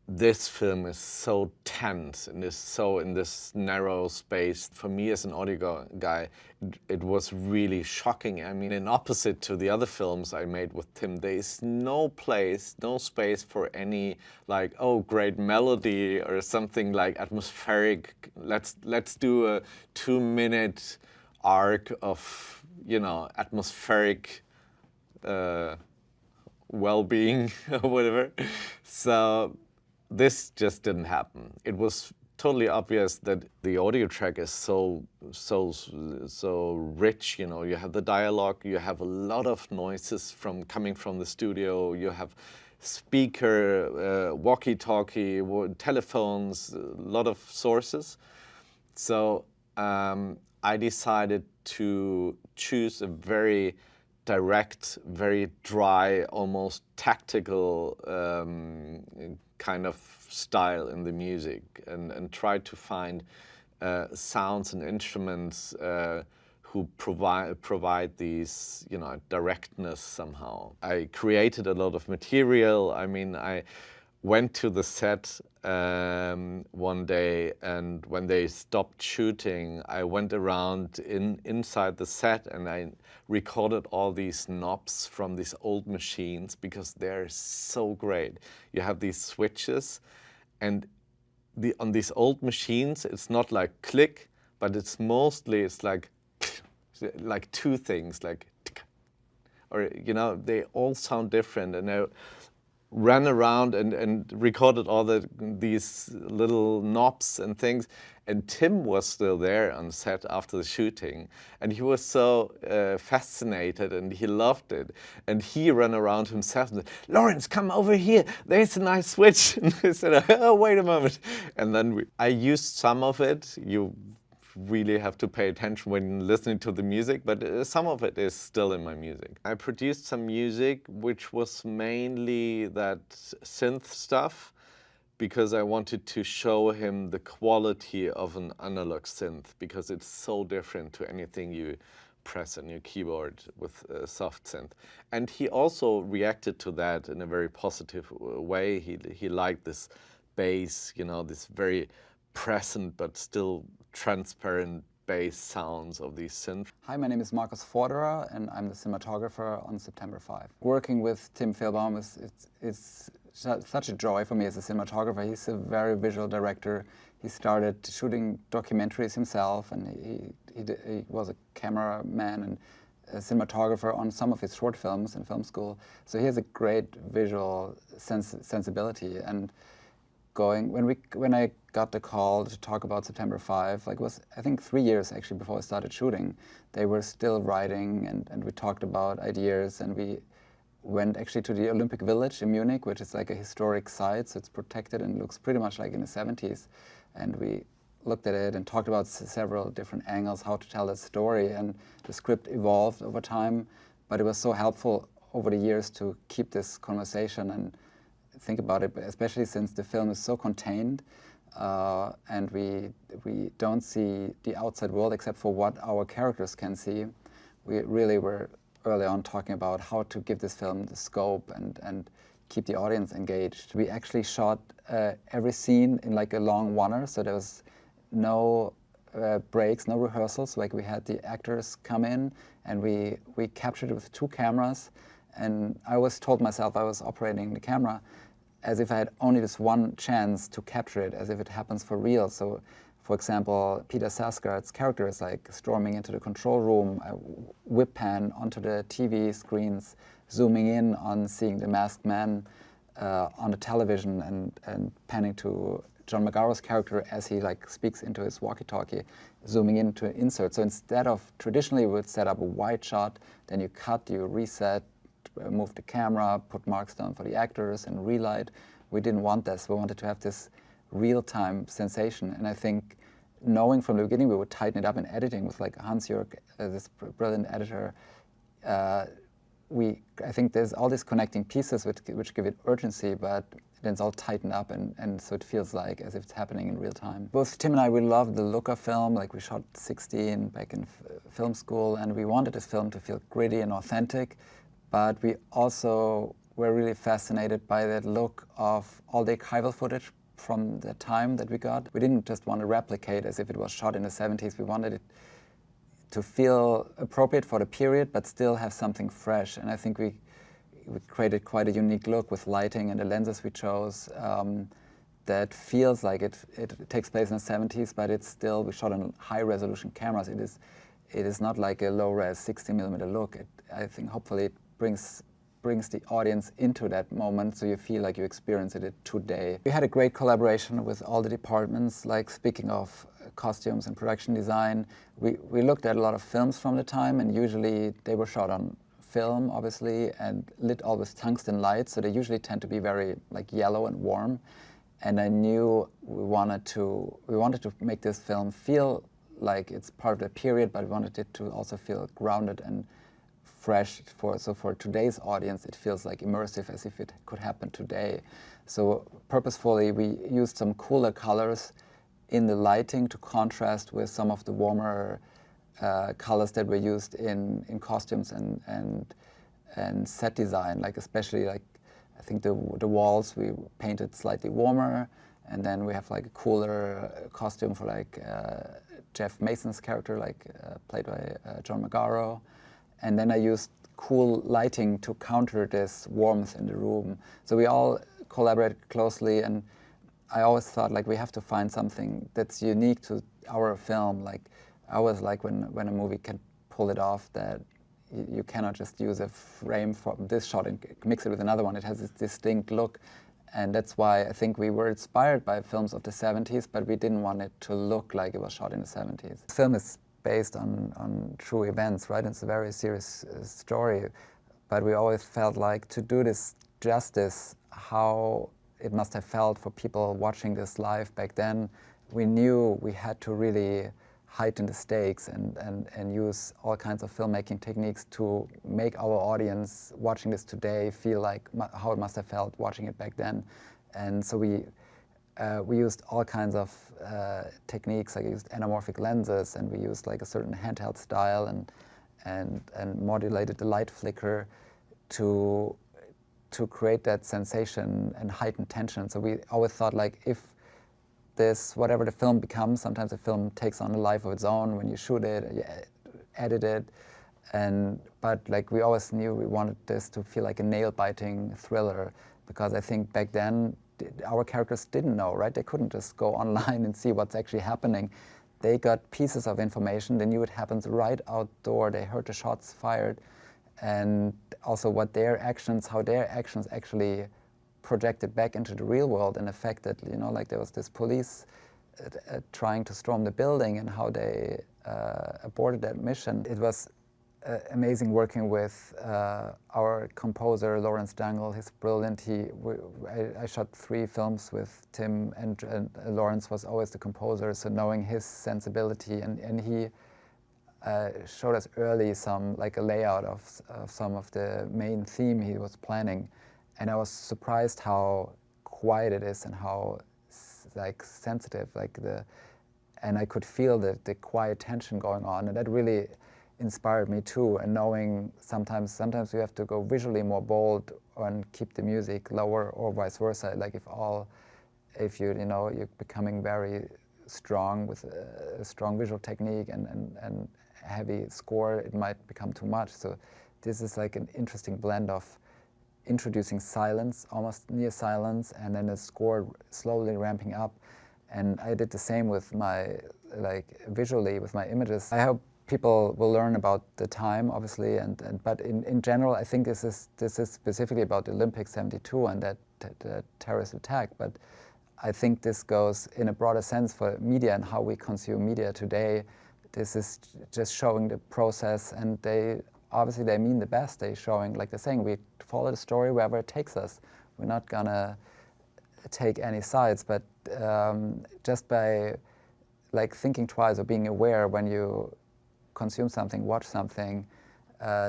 this film is so tense and is so in this narrow space. For me as an audio guy, it was really shocking. I mean, in opposite to the other films I made with Tim, there is no place, no space for any like, oh, great melody or something like atmospheric. Let's do a 2-minute arc of, you know, atmospheric well-being or whatever. So this just didn't happen. It was totally obvious that the audio track is so rich. You know, you have the dialogue, you have a lot of noises coming from the studio, you have speaker, walkie-talkie, telephones, a lot of sources. So I decided to choose a very direct, very dry, almost tactical kind of style in the music, and try to find sounds and instruments who provide these, you know, directness somehow. I created a lot of material. I mean, I went to the set one day, and when they stopped shooting, I went around inside the set and I recorded all these knobs from these old machines because they're so great. You have these switches, and on these old machines, it's not like click, but it's like two things, like, or, you know, they all sound different. And I ran around and recorded all these little knobs and things. And Tim was still there on set after the shooting, and he was so fascinated, and he loved it. And he ran around himself and said, "Lawrence, come over here. There's a nice switch." And I said, "Oh, wait a moment." And then I used some of it. You really have to pay attention when listening to the music, but some of it is still in my music. I produced some music which was mainly that synth stuff, because I wanted to show him the quality of an analog synth, because it's so different to anything you press on your keyboard with a soft synth. And he also reacted to that in a very positive way. He liked this bass, you know, this very present but still transparent bass sounds of these synths. Hi, my name is Markus Forderer, and I'm the cinematographer on September 5. Working with Tim Fehlbaum is such a joy for me as a cinematographer. He's a very visual director. He started shooting documentaries himself, and he was a cameraman and a cinematographer on some of his short films in film school. So he has a great visual sensibility. And when I got the call to talk about September 5, like, was I think 3 years actually before I started shooting, they were still writing, and we talked about ideas, and we went actually to the Olympic Village in Munich, which is like a historic site, so it's protected and looks pretty much like in the 70s. And we looked at it and talked about several different angles, how to tell that story, and the script evolved over time, but it was so helpful over the years to keep this conversation and think about it, especially since the film is so contained, and we don't see the outside world except for what our characters can see. We really were early on talking about how to give this film the scope and keep the audience engaged. We actually shot every scene in like a long oneer, so there was no breaks, no rehearsals. Like, we had the actors come in, and we captured it with 2 cameras, and I always told myself I was operating the camera as if I had only this one chance to capture it, as if it happens for real. So, for example, Peter Sarsgaard's character is like storming into the control room, I whip pan onto the TV screens, zooming in on seeing the masked man on the television, and panning to John Magaro's character as he like speaks into his walkie-talkie, zooming into an insert. So instead of traditionally we would set up a wide shot, then you cut, you reset, move the camera, put marks down for the actors, and relight. We didn't want this. We wanted to have this real-time sensation. And I think knowing from the beginning we would tighten it up in editing with like Hans-Jörg, this brilliant editor, I think there's all these connecting pieces which give it urgency, but then it's all tightened up, and so it feels like as if it's happening in real time. Both Tim and I, we loved the look of film. Like, we shot 16 back in film school, and we wanted this film to feel gritty and authentic, but we also were really fascinated by that look of all the archival footage from the time that we got. We didn't just want to replicate as if it was shot in the 70s. We wanted it to feel appropriate for the period, but still have something fresh. And I think we created quite a unique look with lighting and the lenses we chose that feels like it takes place in the 70s, but it's still, we shot on high-resolution cameras. It is not like a low-res 60mm look. I think hopefully it brings the audience into that moment, so you feel like you experience it today. We had a great collaboration with all the departments. Like, speaking of costumes and production design, we looked at a lot of films from the time, and usually they were shot on film, obviously, and lit all with tungsten lights, so they usually tend to be very like yellow and warm. And I knew we wanted to make this film feel like it's part of the period, but we wanted it to also feel grounded and fresh. So for today's audience, it feels like immersive, as if it could happen today. So purposefully, we used some cooler colors in the lighting to contrast with some of the warmer colors that were used in costumes and set design. Like, especially, like, I think the walls we painted slightly warmer, and then we have like a cooler costume for like Jeff Mason's character, like played by John Magaro. And then I used cool lighting to counter this warmth in the room. So we all collaborated closely, and I always thought, like, we have to find something that's unique to our film. Like, I always like when a movie can pull it off, that you cannot just use a frame from this shot and mix it with another one. It has this distinct look, and that's why I think we were inspired by films of the 70s, but we didn't want it to look like it was shot in the 70s. The film is based on true events, right? It's a very serious story, but we always felt like to do this justice, how it must have felt for people watching this live back then. We knew we had to really heighten the stakes and use all kinds of filmmaking techniques to make our audience watching this today feel like how it must have felt watching it back then. And so we used all kinds of techniques. Like, I used anamorphic lenses, and we used like a certain handheld style and modulated the light flicker to create that sensation and heightened tension. So we always thought, like, if this, whatever the film becomes, sometimes the film takes on a life of its own when you shoot it, you edit it, but like, we always knew we wanted this to feel like a nail-biting thriller because I think back then our characters didn't know, right? They couldn't just go online and see what's actually happening. They got pieces of information. They knew it happens right outdoor. They heard the shots fired, and also what their actions, how their actions actually projected back into the real world and affected, you know, like there was this police trying to storm the building and how they aborted that mission. It was amazing working with our composer, Lawrence Dangle. He's brilliant. I shot 3 films with Tim, and Lawrence was always the composer, so knowing his sensibility, and he showed us early like a layout of some of the main theme he was planning, and I was surprised how quiet it is and how like sensitive, and I could feel the quiet tension going on, and that really inspired me too. And knowing sometimes you have to go visually more bold and keep the music lower, or vice versa. Like if you're becoming very strong with a strong visual technique and heavy score, it might become too much. So this is like an interesting blend of introducing silence, almost near silence, and then a score slowly ramping up. And I did the same with my, visually with my images. I hope people will learn about the time, obviously, but in general, I think this is specifically about the Olympics '72 and that terrorist attack. But I think this goes in a broader sense for media and how we consume media today. This is just showing the process, and obviously they mean the best. They're showing, like they're saying, we follow the story wherever it takes us. We're not gonna take any sides, but just by thinking twice or being aware when you consume something, watch something,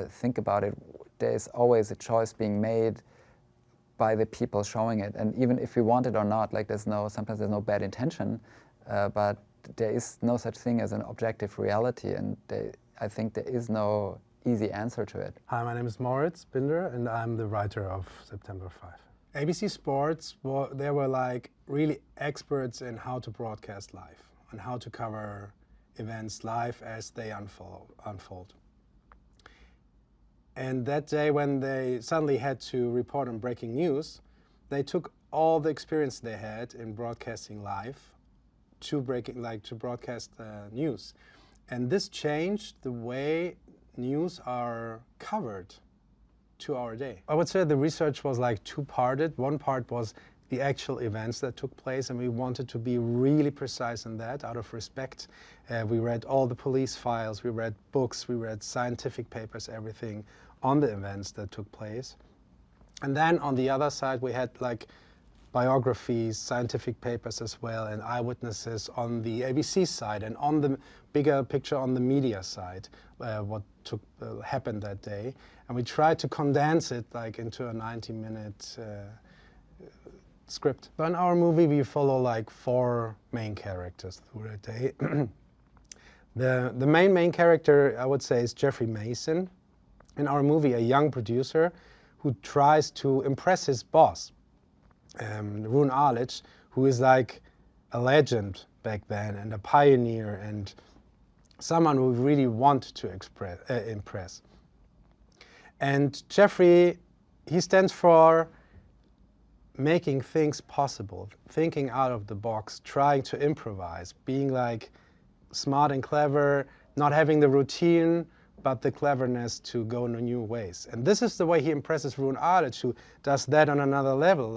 think about it. There's always a choice being made by the people showing it, and even if we want it or not, sometimes there's no bad intention, but there is no such thing as an objective reality, and I think there is no easy answer to it. Hi, my name is Moritz Binder, and I'm the writer of September 5. ABC Sports, they were really experts in how to broadcast live and how to cover events live as they unfold. And that day when they suddenly had to report on breaking news, they took all the experience they had in broadcasting live to broadcast news. And this changed the way news are covered to our day. I would say the research was two-parted. One part was the actual events that took place, and we wanted to be really precise in that out of respect. We read all the police files, we read books, we read scientific papers, everything on the events that took place. And then on the other side we had biographies, scientific papers as well, and eyewitnesses on the ABC side, and on the bigger picture on the media side, what happened that day. And we tried to condense it into a 90-minute script. So in our movie we follow 4 main characters through the day. The main character, I would say, is Jeffrey Mason. In our movie, a young producer who tries to impress his boss, 𝗗𝗜𝗦𝗖𝗢𝗗𝗘, who is a legend back then and a pioneer and someone who really want to impress. And Jeffrey, he stands for making things possible, thinking out of the box, trying to improvise, being smart and clever, not having the routine, but the cleverness to go in new ways. And this is the way he impresses 𝗗𝗜𝗦𝗖𝗢𝗗𝗘, who does that on another level,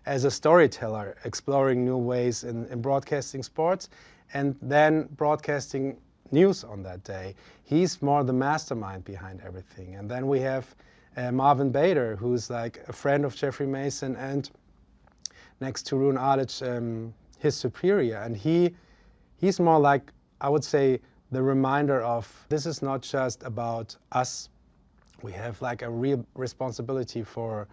as a storyteller, exploring new ways in broadcasting sports, and then broadcasting news on that day. He's more the mastermind behind everything. And then we have Marvin Bader, who's a friend of Jeffrey Mason, and next to 𝗗𝗜𝗦𝗖𝗢𝗗𝗘, his superior. And he's more I would say, the reminder of this is not just about us. We have a real responsibility for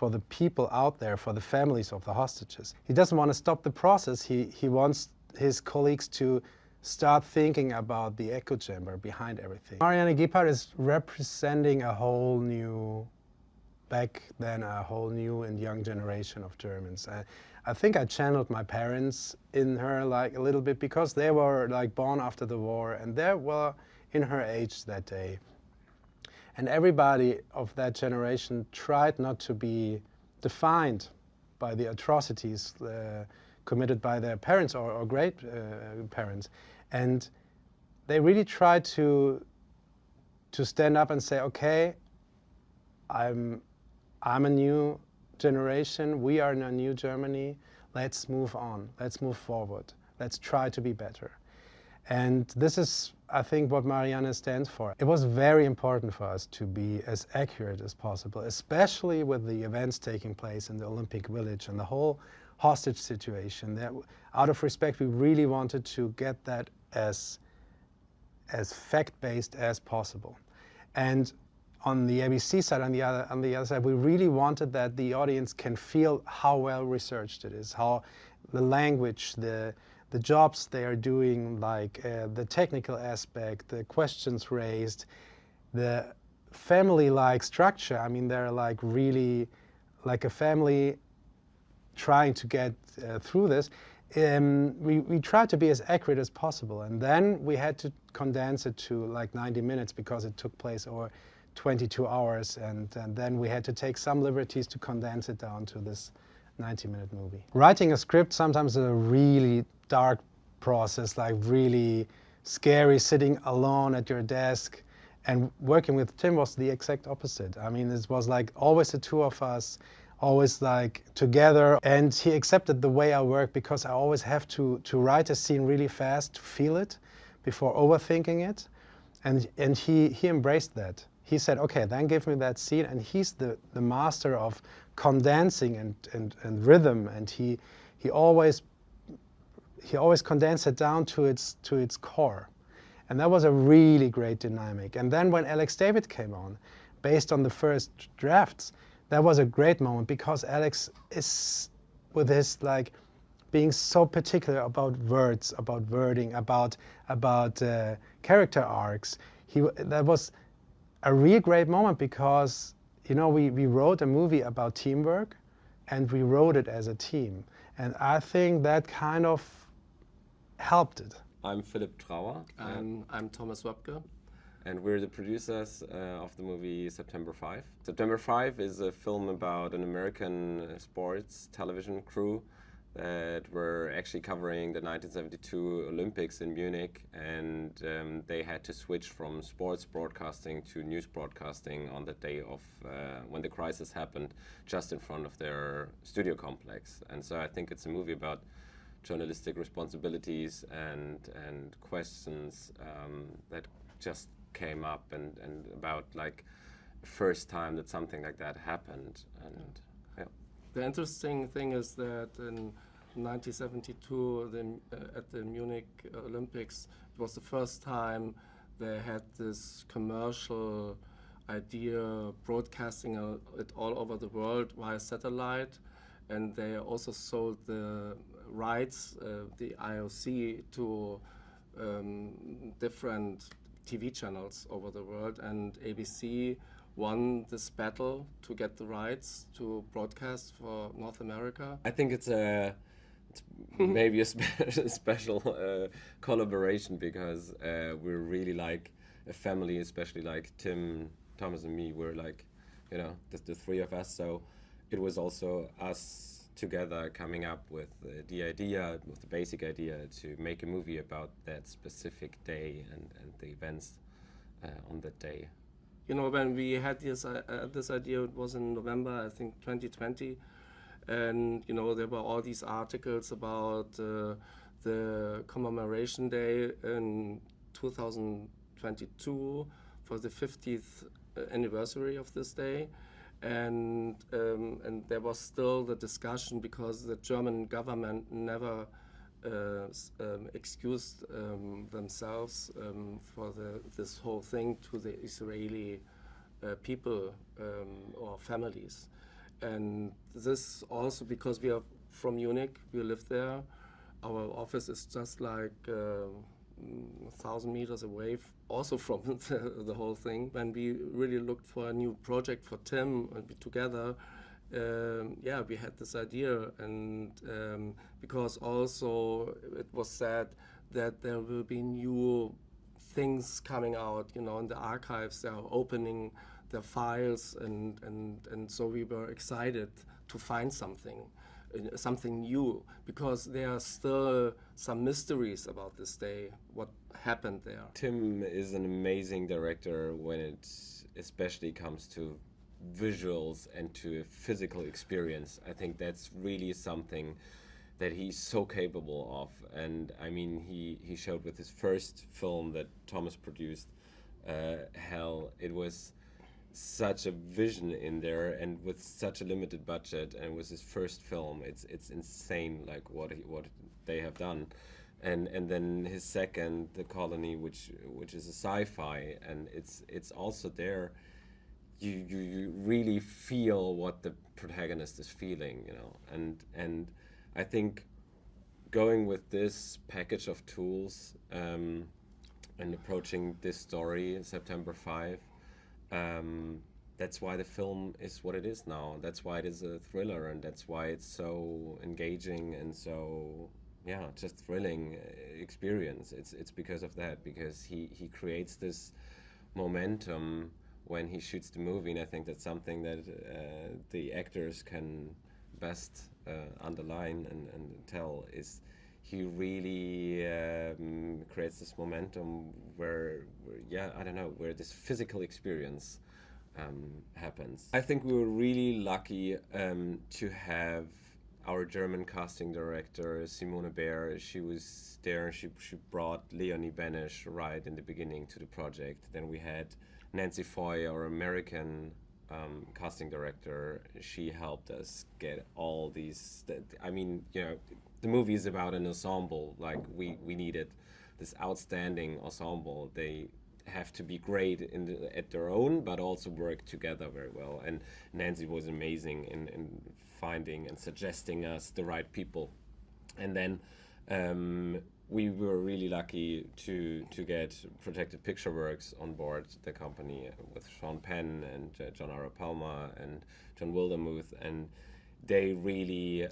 the people out there, for the families of the hostages. He doesn't want to stop the process. He wants his colleagues to start thinking about the echo chamber behind everything. Marianne Gebhardt is representing a whole new, back then, a whole new and young generation of Germans. I think I channeled my parents in her a little bit, because they were born after the war and they were in her age that day. And everybody of that generation tried not to be defined by the atrocities committed by their parents or great parents. And they really tried to stand up and say, okay, I'm a new generation, we are in a new Germany, let's move on, let's move forward, let's try to be better. And this is, I think, what Marianne stands for. It was very important for us to be as accurate as possible, especially with the events taking place in the Olympic Village and the whole hostage situation. That, out of respect, we really wanted to get that as fact-based as possible. And on the ABC side, on the other side, we really wanted that the audience can feel how well researched it is, how the language, the jobs they are doing, like the technical aspect, the questions raised, the family-like structure. I mean, they're like really like a family trying to get through this. We tried to be as accurate as possible, and then we had to condense it to like 90 minutes because it took place over 22 hours, and then we had to take some liberties to condense it down to this 90-minute movie. Writing a script sometimes is a really dark process, like really scary, sitting alone at your desk. And working with Tim was the exact opposite. I mean, it was like always the two of us, always like together. And he accepted the way I work because I always have to write a scene really fast to feel it before overthinking it. And he embraced that. He said, okay, then give me that scene. And he's the master of condensing and rhythm. And he always condensed it down to its core. And that was a really great dynamic. And then when Alex David came on, based on the first drafts, that was a great moment because Alex is, with his like being so particular about words, about wording, about character arcs, that was a really great moment because, you know, we wrote a movie about teamwork and we wrote it as a team. And I think that kind of helped it. I'm 𝗗𝗦𝗖𝗢𝗏. And I'm Thomas Webke. And we're the producers of the movie September 5. September 5 is a film about an American sports television crew that were actually covering the 1972 Olympics in Munich, and they had to switch from sports broadcasting to news broadcasting on the day of when the crisis happened, just in front of their studio complex. And so I think it's a movie about journalistic responsibilities and questions that just came up, and about like first time that something like that happened. And yeah. The interesting thing is that in 1972 at the Munich Olympics, it was the first time they had this commercial idea broadcasting it all over the world via satellite, and they also sold the rights, the IOC, to different TV channels over the world, and ABC won this battle to get the rights to broadcast for North America. I think it's maybe a special collaboration because we're really like a family, especially like Tim, Thomas and me, we're like, you know, the three of us. So it was also us together coming up with the idea, with the basic idea to make a movie about that specific day and the events on that day. You know, when we had this idea, it was in November, I think, 2020. And, you know, there were all these articles about the commemoration day in 2022 for the 50th anniversary of this day. And there was still the discussion because the German government never excused themselves for this whole thing to the Israeli people or families. And this also because we are from Munich, we live there. Our office is just like 1,000 meters away, also from the whole thing. When we really looked for a new project for Tim together, yeah, we had this idea, and because also it was said that there will be new things coming out, you know, in the archives. They are opening their files, and so we were excited to find something new, because there are still some mysteries about this day, what happened there. Tim is an amazing director when it especially comes to visuals and to a physical experience. I think that's really something that he's so capable of. And I mean, he showed with his first film that Thomas produced, Hell, it was such a vision in there, and with such a limited budget, and it was his first film. It's insane, like what they have done. And then his second, The Colony, which is a sci-fi, and it's also there. You really feel what the protagonist is feeling, you know. And I think going with this package of tools and approaching this story, September 5, that's why the film is what it is now. That's why it is a thriller, and that's why it's so engaging and so, yeah, just thrilling experience. It's because of that, because he creates this momentum when he shoots the movie, and I think that's something that the actors can best underline and tell, is he really creates this momentum where, yeah, I don't know, where this physical experience happens. I think we were really lucky to have our German casting director, Simone Baer. She was there, and she brought Leonie Benesch right in the beginning to the project. Then we had Nancy Foy, our American casting director. She helped us get all these, I mean, you know, the movie is about an ensemble. Like, we needed this outstanding ensemble. They have to be great at their own, but also work together very well. And Nancy was amazing in finding and suggesting us the right people. And then we were really lucky to get Protected Picture Works on board the company with Sean Penn and John Arapalma and John Wildermuth, and they really,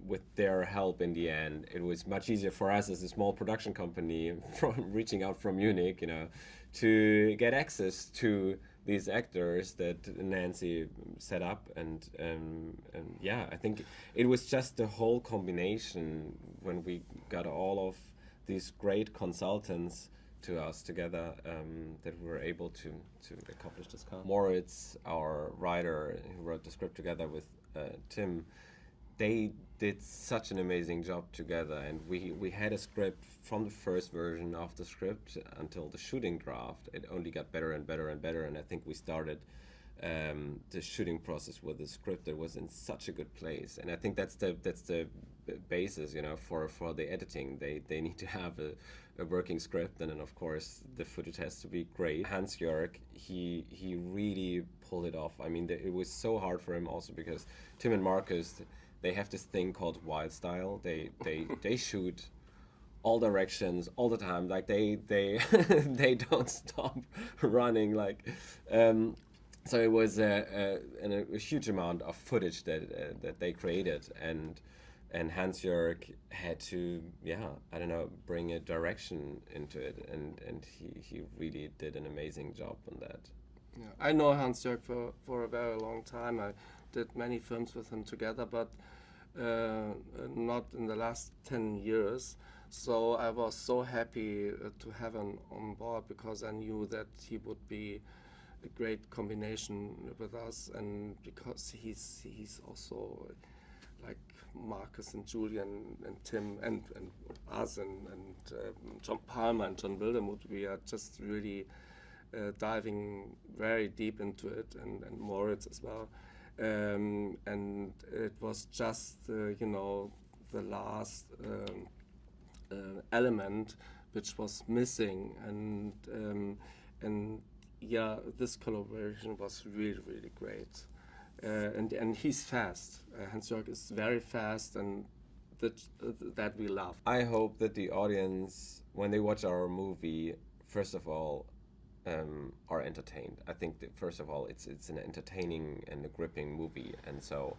with their help in the end, it was much easier for us as a small production company from reaching out from Munich, you know, to get access to these actors that Nancy set up, and yeah, I think it was just the whole combination when we got all of these great consultants to us together that we were able to accomplish this. Moritz, our writer who wrote the script together with Tim, they did such an amazing job together, and we had a script from the first version of the script until the shooting draft. It only got better and better and better, and I think we started the shooting process with a script that was in such a good place. And I think that's the basis, you know, for the editing. They need to have a working script, and then of course the footage has to be great. Hans-Jörg, he really pulled it off. I mean, it was so hard for him also because Tim and Marcus, they have this thing called wild style. They shoot all directions all the time. Like they don't stop running. Like so it was a huge amount of footage that they created, and Hans-Jörg had to, yeah, I don't know, bring a direction into it, and he really did an amazing job on that. Yeah, I know Hans-Jörg for a very long time. I did many films with him together, but not in the last 10 years. So I was so happy to have him on board, because I knew that he would be a great combination with us, and because he's also like Marcus and Julian and Tim and us and John Palmer and John Wildermuth. We are just really diving very deep into it, and Moritz as well. And it was just, you know, the last element which was missing, and yeah, this collaboration was really, really great. And he's fast. Hans-Jörg is very fast, and that we love. I hope that the audience, when they watch our movie, first of all, are entertained. I think that first of all, it's an entertaining and a gripping movie, and so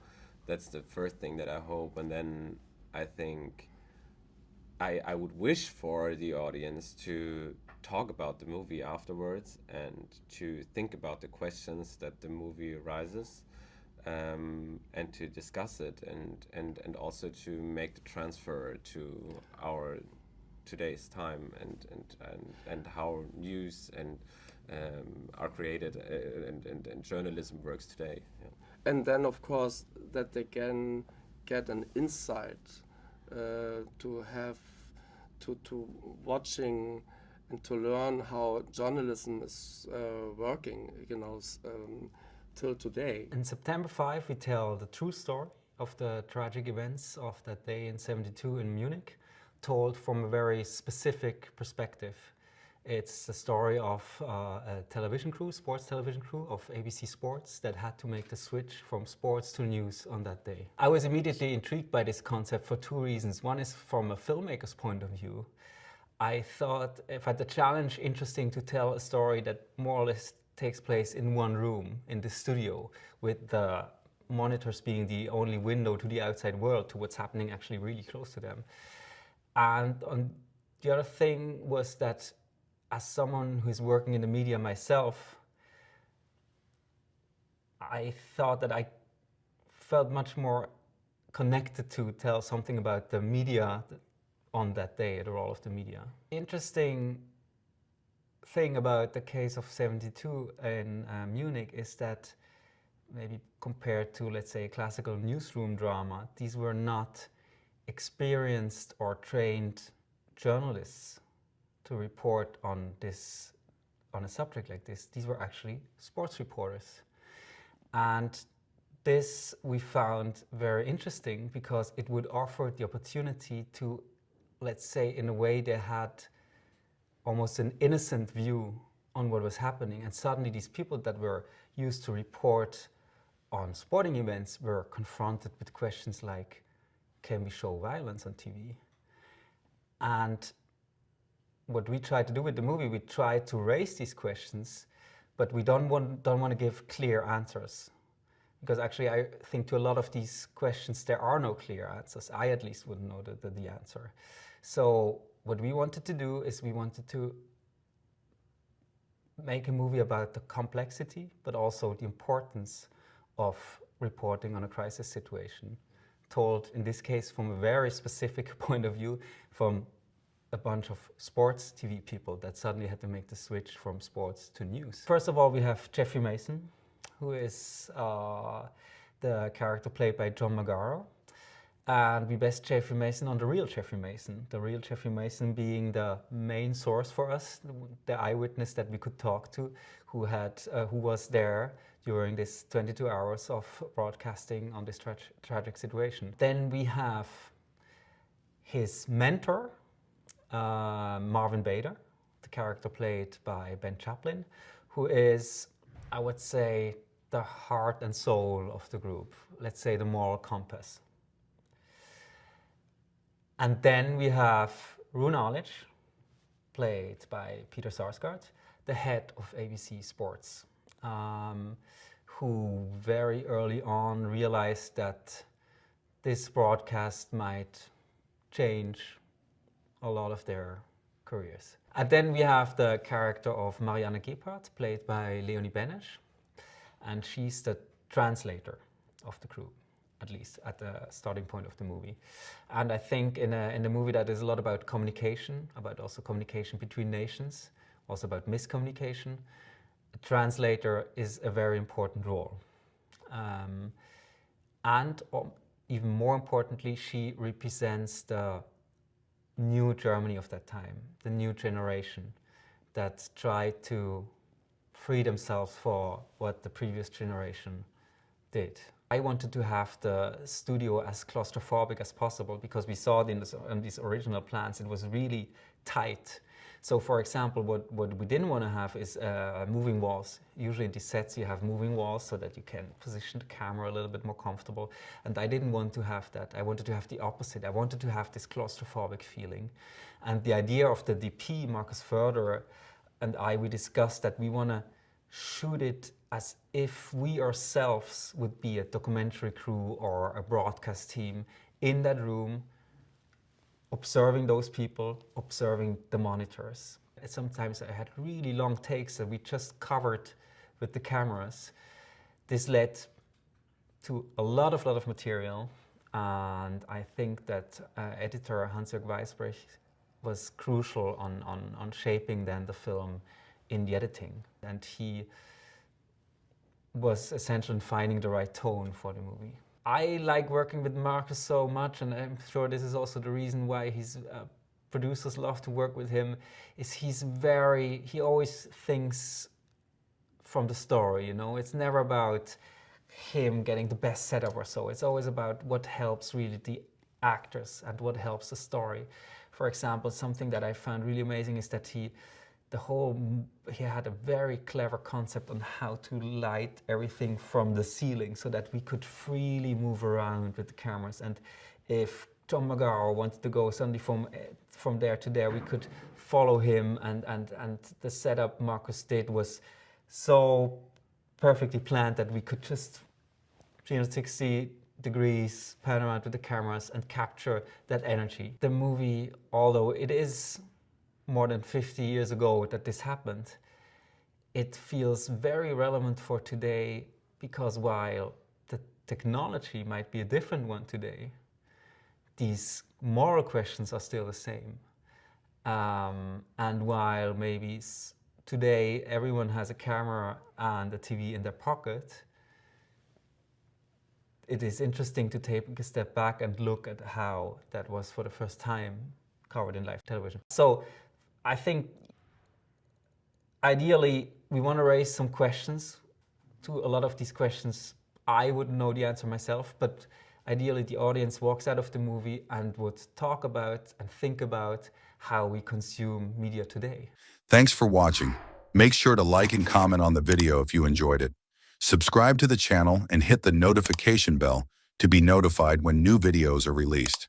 that's the first thing that I hope. And then I think I would wish for the audience to talk about the movie afterwards and to think about the questions that the movie raises. and to discuss it and also to make the transfer to our today's time and how news and are created and journalism works today. Yeah. And then, of course, that they can get an insight to watching and to learn how journalism is working, till today. In September 5, we tell the true story of the tragic events of that day in '72 in Munich, told from a very specific perspective. It's the story of a television crew, sports television crew of ABC Sports that had to make the switch from sports to news on that day. I was immediately intrigued by this concept for two reasons. One is from a filmmaker's point of view. I thought I found the challenge interesting to tell a story that more or less takes place in one room, in the studio, with the monitors being the only window to the outside world, to what's happening actually really close to them. And the other thing was that as someone who's working in the media myself, I thought that I felt much more connected to tell something about the media on that day, the role of the media. Interesting thing about the case of '72 in Munich is that maybe compared to, let's say, classical newsroom drama, these were not experienced or trained journalists to report on a subject like this. These were actually sports reporters. And this we found very interesting because it would offer the opportunity to, let's say, in a way they had almost an innocent view on what was happening. And suddenly these people that were used to report on sporting events were confronted with questions like, can we show violence on TV? And what we try to do with the movie, we try to raise these questions, but we don't want to give clear answers. Because actually I think to a lot of these questions there are no clear answers. I at least wouldn't know the answer. So what we wanted to do is we wanted to make a movie about the complexity, but also the importance of reporting on a crisis situation, told in this case from a very specific point of view, from a bunch of sports TV people that suddenly had to make the switch from sports to news. First of all, we have Jeffrey Mason, who is the character played by John Magaro. And we based Jeffrey Mason on the real Jeffrey Mason. The real Jeffrey Mason being the main source for us, the eyewitness that we could talk to, who was there during this 22 hours of broadcasting on this tragic situation. Then we have his mentor, Marvin Bader, the character played by Ben Chaplin, who is, I would say, the heart and soul of the group. Let's say the moral compass. And then we have Rune Arlich, played by Peter Sarsgaard, the head of ABC Sports, who very early on realized that this broadcast might change a lot of their careers. And then we have the character of Marianne Gebhardt, played by Leonie Benesch, and she's the translator of the crew, at least at the starting point of the movie. And I think in a movie that is a lot about communication, about also communication between nations, also about miscommunication, a translator is a very important role. Even more importantly, she represents the new Germany of that time, the new generation that tried to free themselves for what the previous generation did. I wanted to have the studio as claustrophobic as possible because we saw in these original plans it was really tight. So for example, what we didn't want to have is moving walls. Usually in these sets you have moving walls so that you can position the camera a little bit more comfortable. And I didn't want to have that. I wanted to have the opposite. I wanted to have this claustrophobic feeling. And the idea of the DP, Markus Förderer, and we discussed that we want to shoot it as if we ourselves would be a documentary crew or a broadcast team in that room, observing those people, observing the monitors. Sometimes I had really long takes that we just covered with the cameras. This led to a lot of material, and I think that editor Hans-Jörg Weisbrich was crucial on shaping then the film in the editing, and he was essential in finding the right tone for the movie. I like working with Marcus so much, and I'm sure this is also the reason why his producers love to work with him, is he always thinks from the story, you know? It's never about him getting the best setup or so. It's always about what helps really the actors and what helps the story. For example, something that I found really amazing is that he had a very clever concept on how to light everything from the ceiling so that we could freely move around with the cameras. And if John Magaro wanted to go suddenly from there to there, we could follow him, and the setup Marcus did was so perfectly planned that we could just 360 degrees pan around with the cameras and capture that energy. The movie, although it is more than 50 years ago that this happened, it feels very relevant for today, because while the technology might be a different one today, these moral questions are still the same. And while maybe today everyone has a camera and a TV in their pocket, it is interesting to take a step back and look at how that was for the first time covered in live television. So I think ideally we want to raise some questions. To a lot of these questions I wouldn't know the answer myself, but ideally the audience walks out of the movie and would talk about and think about how we consume media today. Thanks for watching. Make sure to like and comment on the video if you enjoyed it. Subscribe to the channel and hit the notification bell to be notified when new videos are released.